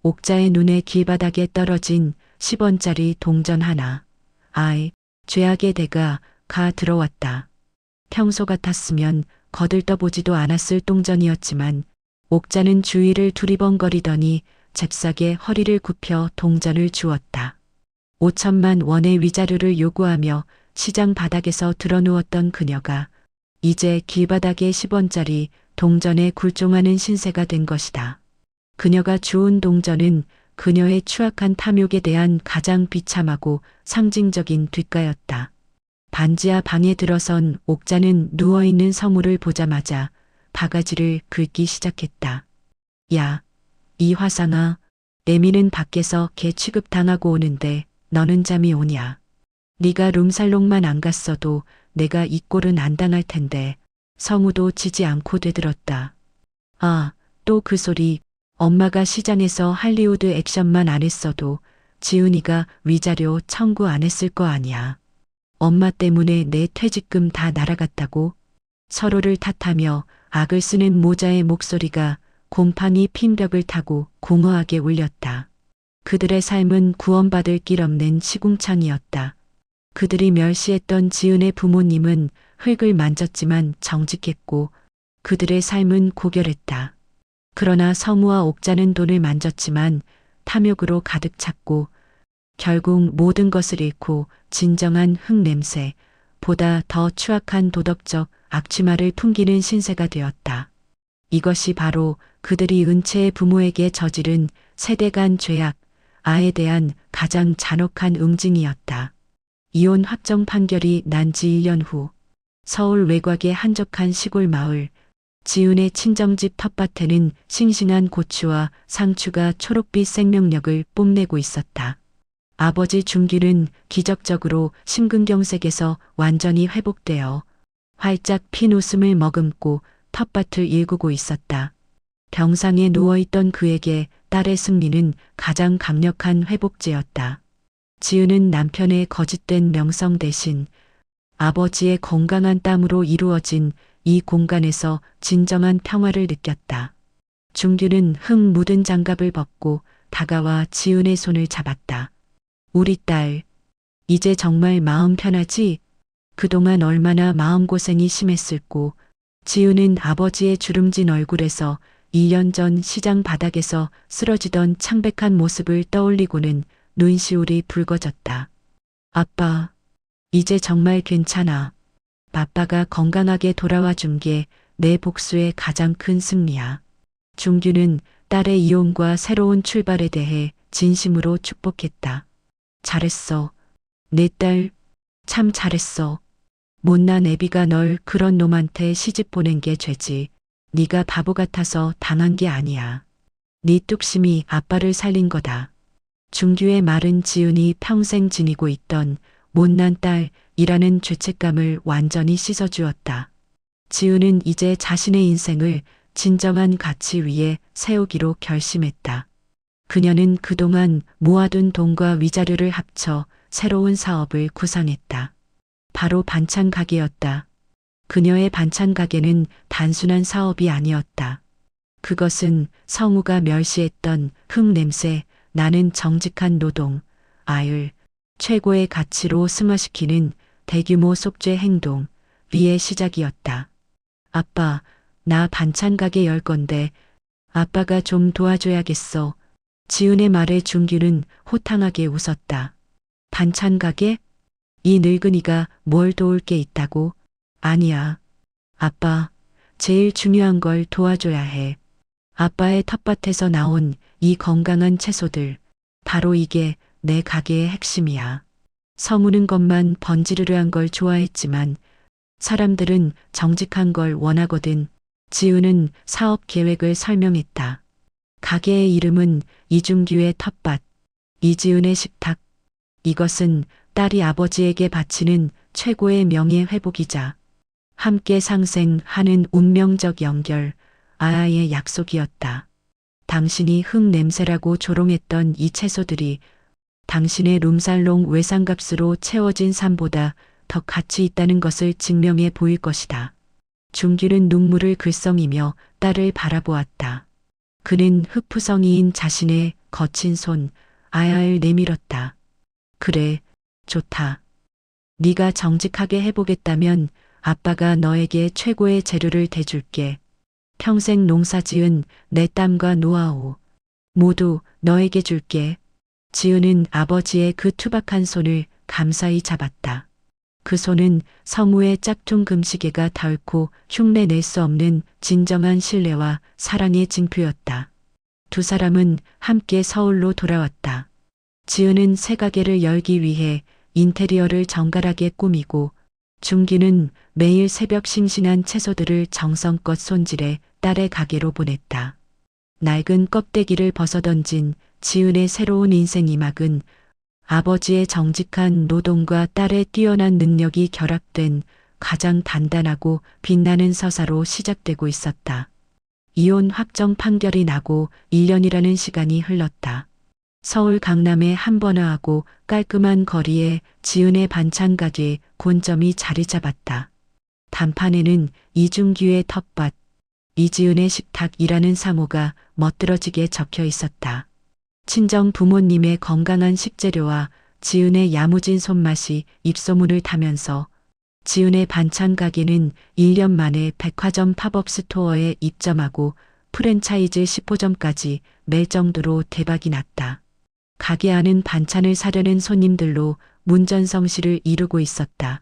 옥자의 눈에 길바닥에 떨어진 10원짜리 동전 하나. 아이, 죄악의 대가 가 들어왔다. 평소 같았으면 거들떠보지도 않았을 동전이었지만 옥자는 주위를 두리번거리더니 잽싸게 허리를 굽혀 동전을 주었다. 5천만 원의 위자료를 요구하며 시장 바닥에서 드러누웠던 그녀가 이제 길바닥에 10원짜리 동전에 굴종하는 신세가 된 것이다. 그녀가 주운 동전은 그녀의 추악한 탐욕에 대한 가장 비참하고 상징적인 뒷가였다. 반지하 방에 들어선 옥자는 누워있는 성우를 보자마자 바가지를 긁기 시작했다. 야, 이 화상아, 애미는 밖에서 개 취급당하고 오는데 너는 잠이 오냐. 네가 룸살롱만 안 갔어도 내가 이 꼴은 안 당할 텐데. 성우도 지지 않고 되들었다. 아, 또 그 소리. 엄마가 시장에서 할리우드 액션만 안 했어도 지은이가 위자료 청구 안 했을 거 아니야. 엄마 때문에 내 퇴직금 다 날아갔다고. 서로를 탓하며 악을 쓰는 모자의 목소리가 곰팡이 핀 벽을 타고 공허하게 울렸다. 그들의 삶은 구원받을 길 없는 시궁창이었다. 그들이 멸시했던 지은의 부모님은 흙을 만졌지만 정직했고 그들의 삶은 고결했다. 그러나 서무와 옥자는 돈을 만졌지만 탐욕으로 가득 찼고 결국 모든 것을 잃고 진정한 흙냄새, 보다 더 추악한 도덕적 악취마를 풍기는 신세가 되었다. 이것이 바로 그들이 은채의 부모에게 저지른 세대 간 죄악, 아에 대한 가장 잔혹한 응징이었다. 이혼 확정 판결이 난 지 1년 후 서울 외곽의 한적한 시골 마을 지은의 친정집 텃밭에는 싱싱한 고추와 상추가 초록빛 생명력을 뽐내고 있었다. 아버지 준규는 기적적으로 심근경색에서 완전히 회복되어 활짝 핀 웃음을 머금고 텃밭을 일구고 있었다. 병상에 누워있던 그에게 딸의 승리는 가장 강력한 회복제였다. 지은은 남편의 거짓된 명성 대신 아버지의 건강한 땀으로 이루어진 이 공간에서 진정한 평화를 느꼈다. 준규는 흙 묻은 장갑을 벗고 다가와 지은의 손을 잡았다. 우리 딸, 이제 정말 마음 편하지? 그동안 얼마나 마음고생이 심했을꼬. 지은은 아버지의 주름진 얼굴에서 1년 전 시장 바닥에서 쓰러지던 창백한 모습을 떠올리고는 눈시울이 붉어졌다. 아빠, 이제 정말 괜찮아. 아빠가 건강하게 돌아와 준 게 내 복수의 가장 큰 승리야. 준규는 딸의 이혼과 새로운 출발에 대해 진심으로 축복했다. 잘했어. 내 딸, 참 잘했어. 못난 애비가 널 그런 놈한테 시집 보낸 게 죄지. 네가 바보 같아서 당한 게 아니야. 네 뚝심이 아빠를 살린 거다. 준규의 말은 지은이 평생 지니고 있던 못난 딸이라는 죄책감을 완전히 씻어주었다. 지은은 이제 자신의 인생을 진정한 가치 위에 세우기로 결심했다. 그녀는 그동안 모아둔 돈과 위자료를 합쳐 새로운 사업을 구상했다. 바로 반찬 가게였다. 그녀의 반찬 가게는 단순한 사업이 아니었다. 그것은 성우가 멸시했던 흙냄새, 나는 정직한 노동, 아율, 최고의 가치로 승화시키는 대규모 속죄 행동, 위의 시작이었다. 아빠, 나 반찬 가게 열 건데 아빠가 좀 도와줘야겠어. 지은의 말에 준규는 호탕하게 웃었다. 반찬 가게? 이 늙은이가 뭘 도울 게 있다고? 아니야. 아빠, 제일 중요한 걸 도와줘야 해. 아빠의 텃밭에서 나온 이 건강한 채소들, 바로 이게 내 가게의 핵심이야. 서무는 것만 번지르르한 걸 좋아했지만 사람들은 정직한 걸 원하거든. 지은은 사업 계획을 설명했다. 가게의 이름은 이준규의 텃밭, 이지은의 식탁. 이것은 딸이 아버지에게 바치는 최고의 명예 회복이자 함께 상생하는 운명적 연결, 아아의 약속이었다. 당신이 흙 냄새라고 조롱했던 이 채소들이 당신의 룸살롱 외상값으로 채워진 삶보다 더 가치 있다는 것을 증명해 보일 것이다. 준규는 눈물을 글썽이며 딸을 바라보았다. 그는 흙푸성이인 자신의 거친 손, 아야를 내밀었다. 그래, 좋다. 네가 정직하게 해보겠다면 아빠가 너에게 최고의 재료를 대줄게. 평생 농사지은 내 땀과 노하우 모두 너에게 줄게. 지은은 아버지의 그 투박한 손을 감사히 잡았다. 그 손은 서무의 짝퉁 금시계가 닳고 흉내낼 수 없는 진정한 신뢰와 사랑의 징표였다. 두 사람은 함께 서울로 돌아왔다. 지은은 새 가게를 열기 위해 인테리어를 정갈하게 꾸미고 준기는 매일 새벽 싱싱한 채소들을 정성껏 손질해 딸의 가게로 보냈다. 낡은 껍데기를 벗어던진 지은의 새로운 인생 이막은 아버지의 정직한 노동과 딸의 뛰어난 능력이 결합된 가장 단단하고 빛나는 서사로 시작되고 있었다. 이혼 확정 판결이 나고 1년이라는 시간이 흘렀다. 서울 강남의 한번화하고 깔끔한 거리에 지은의 반찬 가게 본점이 자리 잡았다. 단판에는 이준규의 텃밭, 이지은의 식탁이라는 상호가 멋들어지게 적혀 있었다. 친정 부모님의 건강한 식재료와 지은의 야무진 손맛이 입소문을 타면서 지은의 반찬 가게는 1년 만에 백화점 팝업 스토어에 입점하고 프랜차이즈 10호점까지 낼 정도로 대박이 났다. 가게 안은 반찬을 사려는 손님들로 문전성시를 이루고 있었다.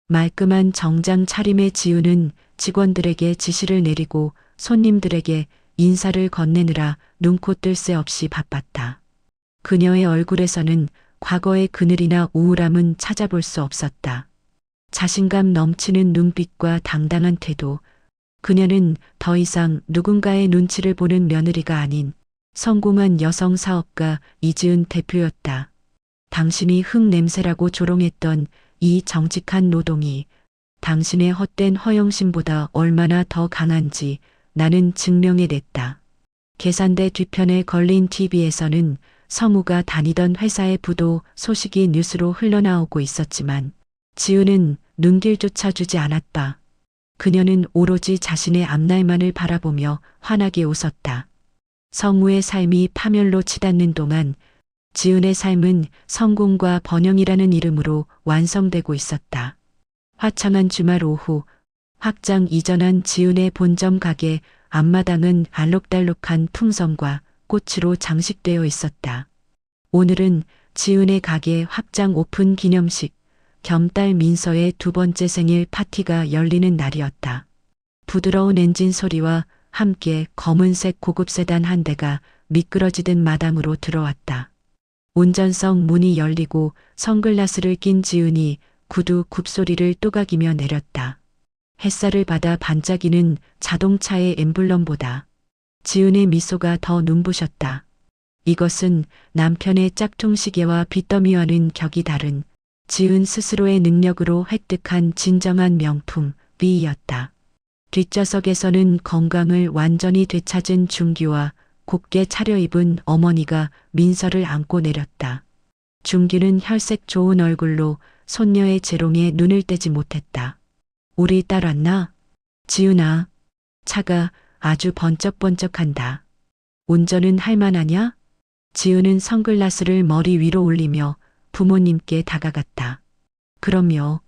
말끔한 정장 차림의 지우는 직원들에게 지시를 내리고 손님들에게 인사를 건네느라 눈코 뜰 새 없이 바빴다. 그녀의 얼굴에서는 과거의 그늘이나 우울함은 찾아볼 수 없었다. 자신감 넘치는 눈빛과 당당한 태도, 그녀는 더 이상 누군가의 눈치를 보는 며느리가 아닌 성공한 여성 사업가 이지은 대표였다. 당신이 흙냄새라고 조롱했던 이 정직한 노동이 당신의 헛된 허영심보다 얼마나 더 강한지 나는 증명해냈다. 계산대 뒤편에 걸린 TV에서는 성우가 다니던 회사의 부도 소식이 뉴스로 흘러나오고 있었지만 지은은 눈길조차 주지 않았다. 그녀는 오로지 자신의 앞날만을 바라보며 환하게 웃었다. 성우의 삶이 파멸로 치닫는 동안 지은의 삶은 성공과 번영이라는 이름으로 완성되고 있었다. 화창한 주말 오후, 확장 이전한 지은의 본점 가게 앞마당은 알록달록한 풍선과 꽃으로 장식되어 있었다. 오늘은 지은의 가게 확장 오픈 기념식 겸 딸 민서의 두 번째 생일 파티가 열리는 날이었다. 부드러운 엔진 소리와 함께 검은색 고급 세단 한 대가 미끄러지듯 마당으로 들어왔다. 운전석 문이 열리고 선글라스를 낀 지은이 구두 굽소리를 또각이며 내렸다. 햇살을 받아 반짝이는 자동차의 엠블럼보다 지은의 미소가 더 눈부셨다. 이것은 남편의 짝퉁 시계와 빚더미와는 격이 다른 지은 스스로의 능력으로 획득한 진정한 명품 B였다. 뒷좌석에서는 건강을 완전히 되찾은 준규와 곱게 차려입은 어머니가 민서를 안고 내렸다. 준규는 혈색 좋은 얼굴로 손녀의 재롱에 눈을 떼지 못했다. 우리 딸 왔나? 지은아, 차가 아주 번쩍번쩍한다. 운전은 할만하냐? 지은은 선글라스를 머리 위로 올리며 부모님께 다가갔다. 그럼요.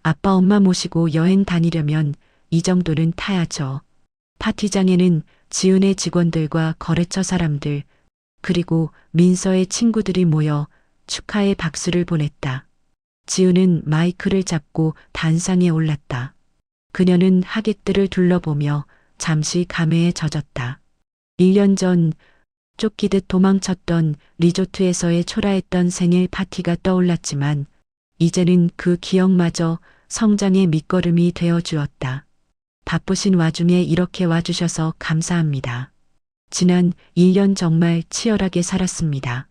아빠 엄마 모시고 여행 다니려면 이 정도는 타야죠. 파티장에는 지은의 직원들과 거래처 사람들, 그리고 민서의 친구들이 모여 축하의 박수를 보냈다. 지은은 마이크를 잡고 단상에 올랐다. 그녀는 하객들을 둘러보며 잠시 감회에 젖었다. 1년 전 쫓기듯 도망쳤던 리조트에서의 초라했던 생일 파티가 떠올랐지만 이제는 그 기억마저 성장의 밑거름이 되어 주었다. 바쁘신 와중에 이렇게 와주셔서 감사합니다. 지난 1년 정말 치열하게 살았습니다.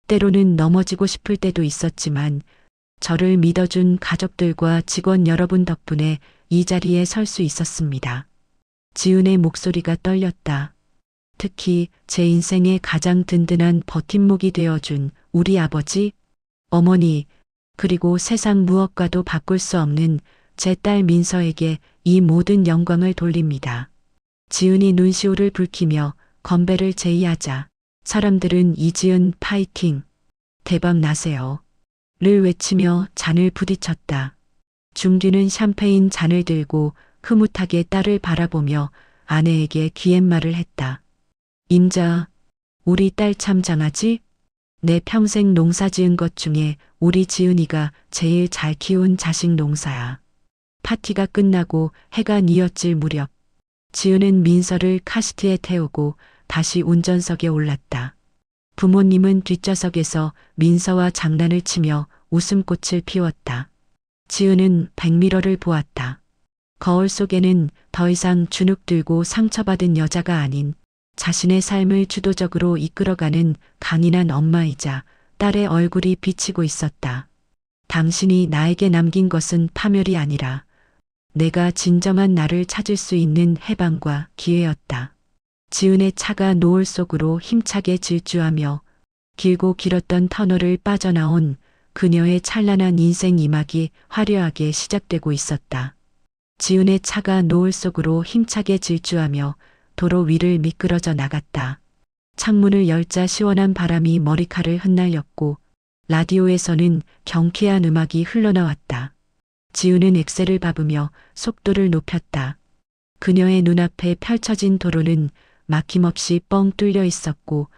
때로는 넘어지고 싶을 때도 있었지만 저를 믿어준 가족들과 직원 여러분 덕분에 이 자리에 설 수 있었습니다. 지은의 목소리가 떨렸다. 특히 제 인생의 가장 든든한 버팀목이 되어준 우리 아버지, 어머니, 그리고 세상 무엇과도 바꿀 수 없는 제 딸 민서에게 이 모든 영광을 돌립니다. 지은이 눈시울을 붉히며 건배를 제의하자 사람들은 이지은 파이팅, 대박 나세요. 를 외치며 잔을 부딪혔다. 중규는 샴페인 잔을 들고 흐뭇하게 딸을 바라보며 아내에게 귀옛말을 했다. 임자, 우리 딸 참 장하지? 내 평생 농사 지은 것 중에 우리 지은이가 제일 잘 키운 자식 농사야. 파티가 끝나고 해가 뉘어질 무렵 지은은 민서를 카시트에 태우고 다시 운전석에 올랐다. 부모님은 뒷좌석에서 민서와 장난을 치며 웃음꽃을 피웠다. 지은은 백미러를 보았다. 거울 속에는 더 이상 주눅 들고 상처받은 여자가 아닌 자신의 삶을 주도적으로 이끌어가는 강인한 엄마이자 딸의 얼굴이 비치고 있었다. 당신이 나에게 남긴 것은 파멸이 아니라 내가 진정한 나를 찾을 수 있는 해방과 기회였다. 지은의 차가 노을 속으로 힘차게 질주하며 길고 길었던 터널을 빠져나온 그녀의 찬란한 인생 이막이 화려하게 시작되고 있었다. 지은의 차가 노을 속으로 힘차게 질주하며 도로 위를 미끄러져 나갔다. 창문을 열자 시원한 바람이 머리카락을 흩날렸고 라디오에서는 경쾌한 음악이 흘러나왔다. 지우는 엑셀을 밟으며 속도를 높였다. 그녀의 눈앞에 펼쳐진 도로는 막힘없이 뻥 뚫려 있었고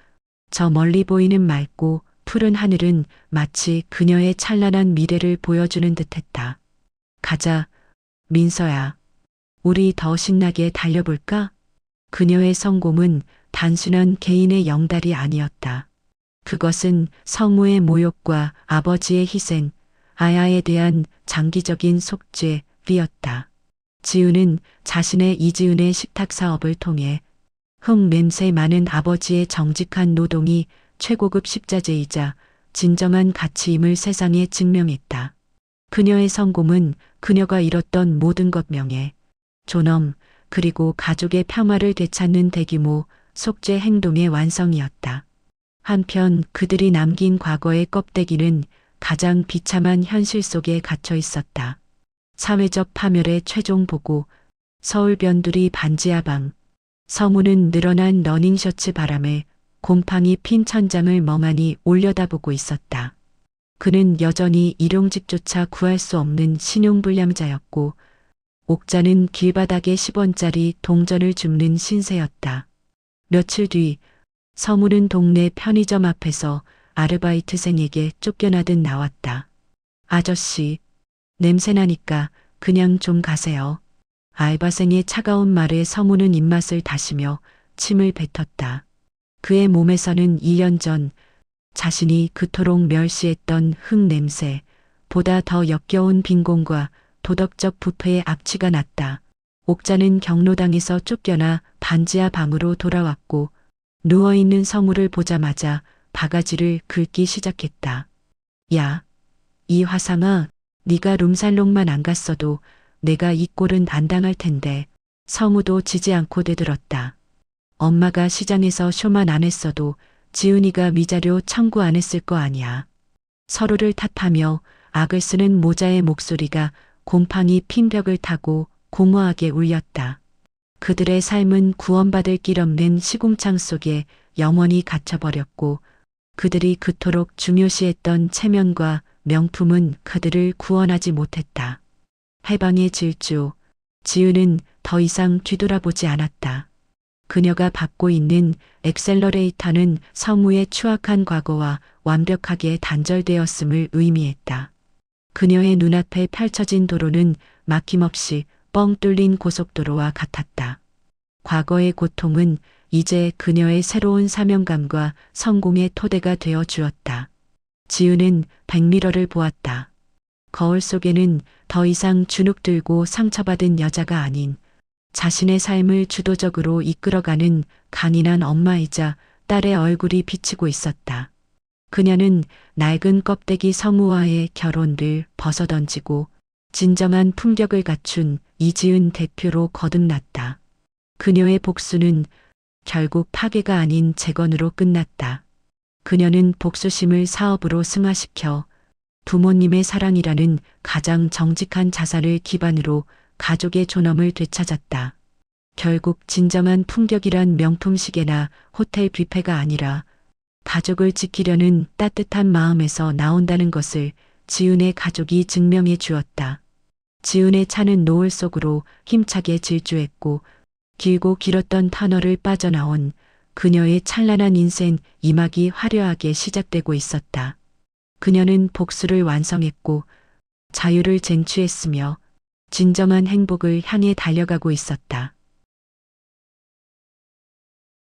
저 멀리 보이는 맑고 푸른 하늘은 마치 그녀의 찬란한 미래를 보여주는 듯했다. 가자, 민서야. 우리 더 신나게 달려볼까? 그녀의 성공은 단순한 개인의 영달이 아니었다. 그것은 성우의 모욕과 아버지의 희생, 아야에 대한 장기적인 속죄였다. 지우는 자신의 이지은의 식탁 사업을 통해 흙냄새 많은 아버지의 정직한 노동이 최고급 식자재이자 진정한 가치임을 세상에 증명했다. 그녀의 성공은 그녀가 잃었던 모든 것 명예, 존엄, 그리고 가족의 평화를 되찾는 대규모 속죄 행동의 완성이었다. 한편 그들이 남긴 과거의 껍데기는 가장 비참한 현실 속에 갇혀 있었다. 사회적 파멸의 최종 보고, 서울 변두리 반지하방, 서무는 늘어난 러닝셔츠 바람에 곰팡이 핀 천장을 멍하니 올려다보고 있었다. 그는 여전히 일용직조차 구할 수 없는 신용불량자였고 옥자는 길바닥에 10원짜리 동전을 줍는 신세였다. 며칠 뒤 서무는 동네 편의점 앞에서 아르바이트생에게 쫓겨나듯 나왔다. 아저씨, 냄새나니까 그냥 좀 가세요. 알바생의 차가운 말에 서무는 입맛을 다시며 침을 뱉었다. 그의 몸에서는 2년 전 자신이 그토록 멸시했던 흙냄새, 보다 더 역겨운 빈곤과 도덕적 부패의 악취가 났다. 옥자는 경로당에서 쫓겨나 반지하 방으로 돌아왔고 누워있는 서무를 보자마자 바가지를 긁기 시작했다. 야, 이 화상아, 네가 룸살롱만 안 갔어도 내가 이 꼴은 안 당할 텐데. 서무도 지지 않고 되들었다. 엄마가 시장에서 쇼만 안 했어도 지은이가 미자료 청구 안 했을 거 아니야. 서로를 탓하며 악을 쓰는 모자의 목소리가 곰팡이 핀 벽을 타고 공허하게 울렸다. 그들의 삶은 구원받을 길 없는 시궁창 속에 영원히 갇혀버렸고 그들이 그토록 중요시했던 체면과 명품은 그들을 구원하지 못했다. 해방의 질주, 지은은 더 이상 뒤돌아보지 않았다. 그녀가 밟고 있는 엑셀러레이터는 서무의 추악한 과거와 완벽하게 단절되었음을 의미했다. 그녀의 눈앞에 펼쳐진 도로는 막힘없이 뻥 뚫린 고속도로와 같았다. 과거의 고통은 이제 그녀의 새로운 사명감과 성공의 토대가 되어 주었다. 지은은 백미러를 보았다. 거울 속에는 더 이상 주눅 들고 상처받은 여자가 아닌 자신의 삶을 주도적으로 이끌어가는 강인한 엄마이자 딸의 얼굴이 비치고 있었다. 그녀는 낡은 껍데기 서무와의 결혼을 벗어던지고 진정한 품격을 갖춘 이지은 대표로 거듭났다. 그녀의 복수는 결국 파괴가 아닌 재건으로 끝났다. 그녀는 복수심을 사업으로 승화시켜 부모님의 사랑이라는 가장 정직한 자산을 기반으로 가족의 존엄을 되찾았다. 결국 진정한 품격이란 명품 시계나 호텔 뷔페가 아니라 가족을 지키려는 따뜻한 마음에서 나온다는 것을 지은의 가족이 증명해 주었다. 지은의 차는 노을 속으로 힘차게 질주했고 길고 길었던 터널을 빠져나온 그녀의 찬란한 인생 2막이 화려하게 시작되고 있었다. 그녀는 복수를 완성했고 자유를 쟁취했으며 진정한 행복을 향해 달려가고 있었다.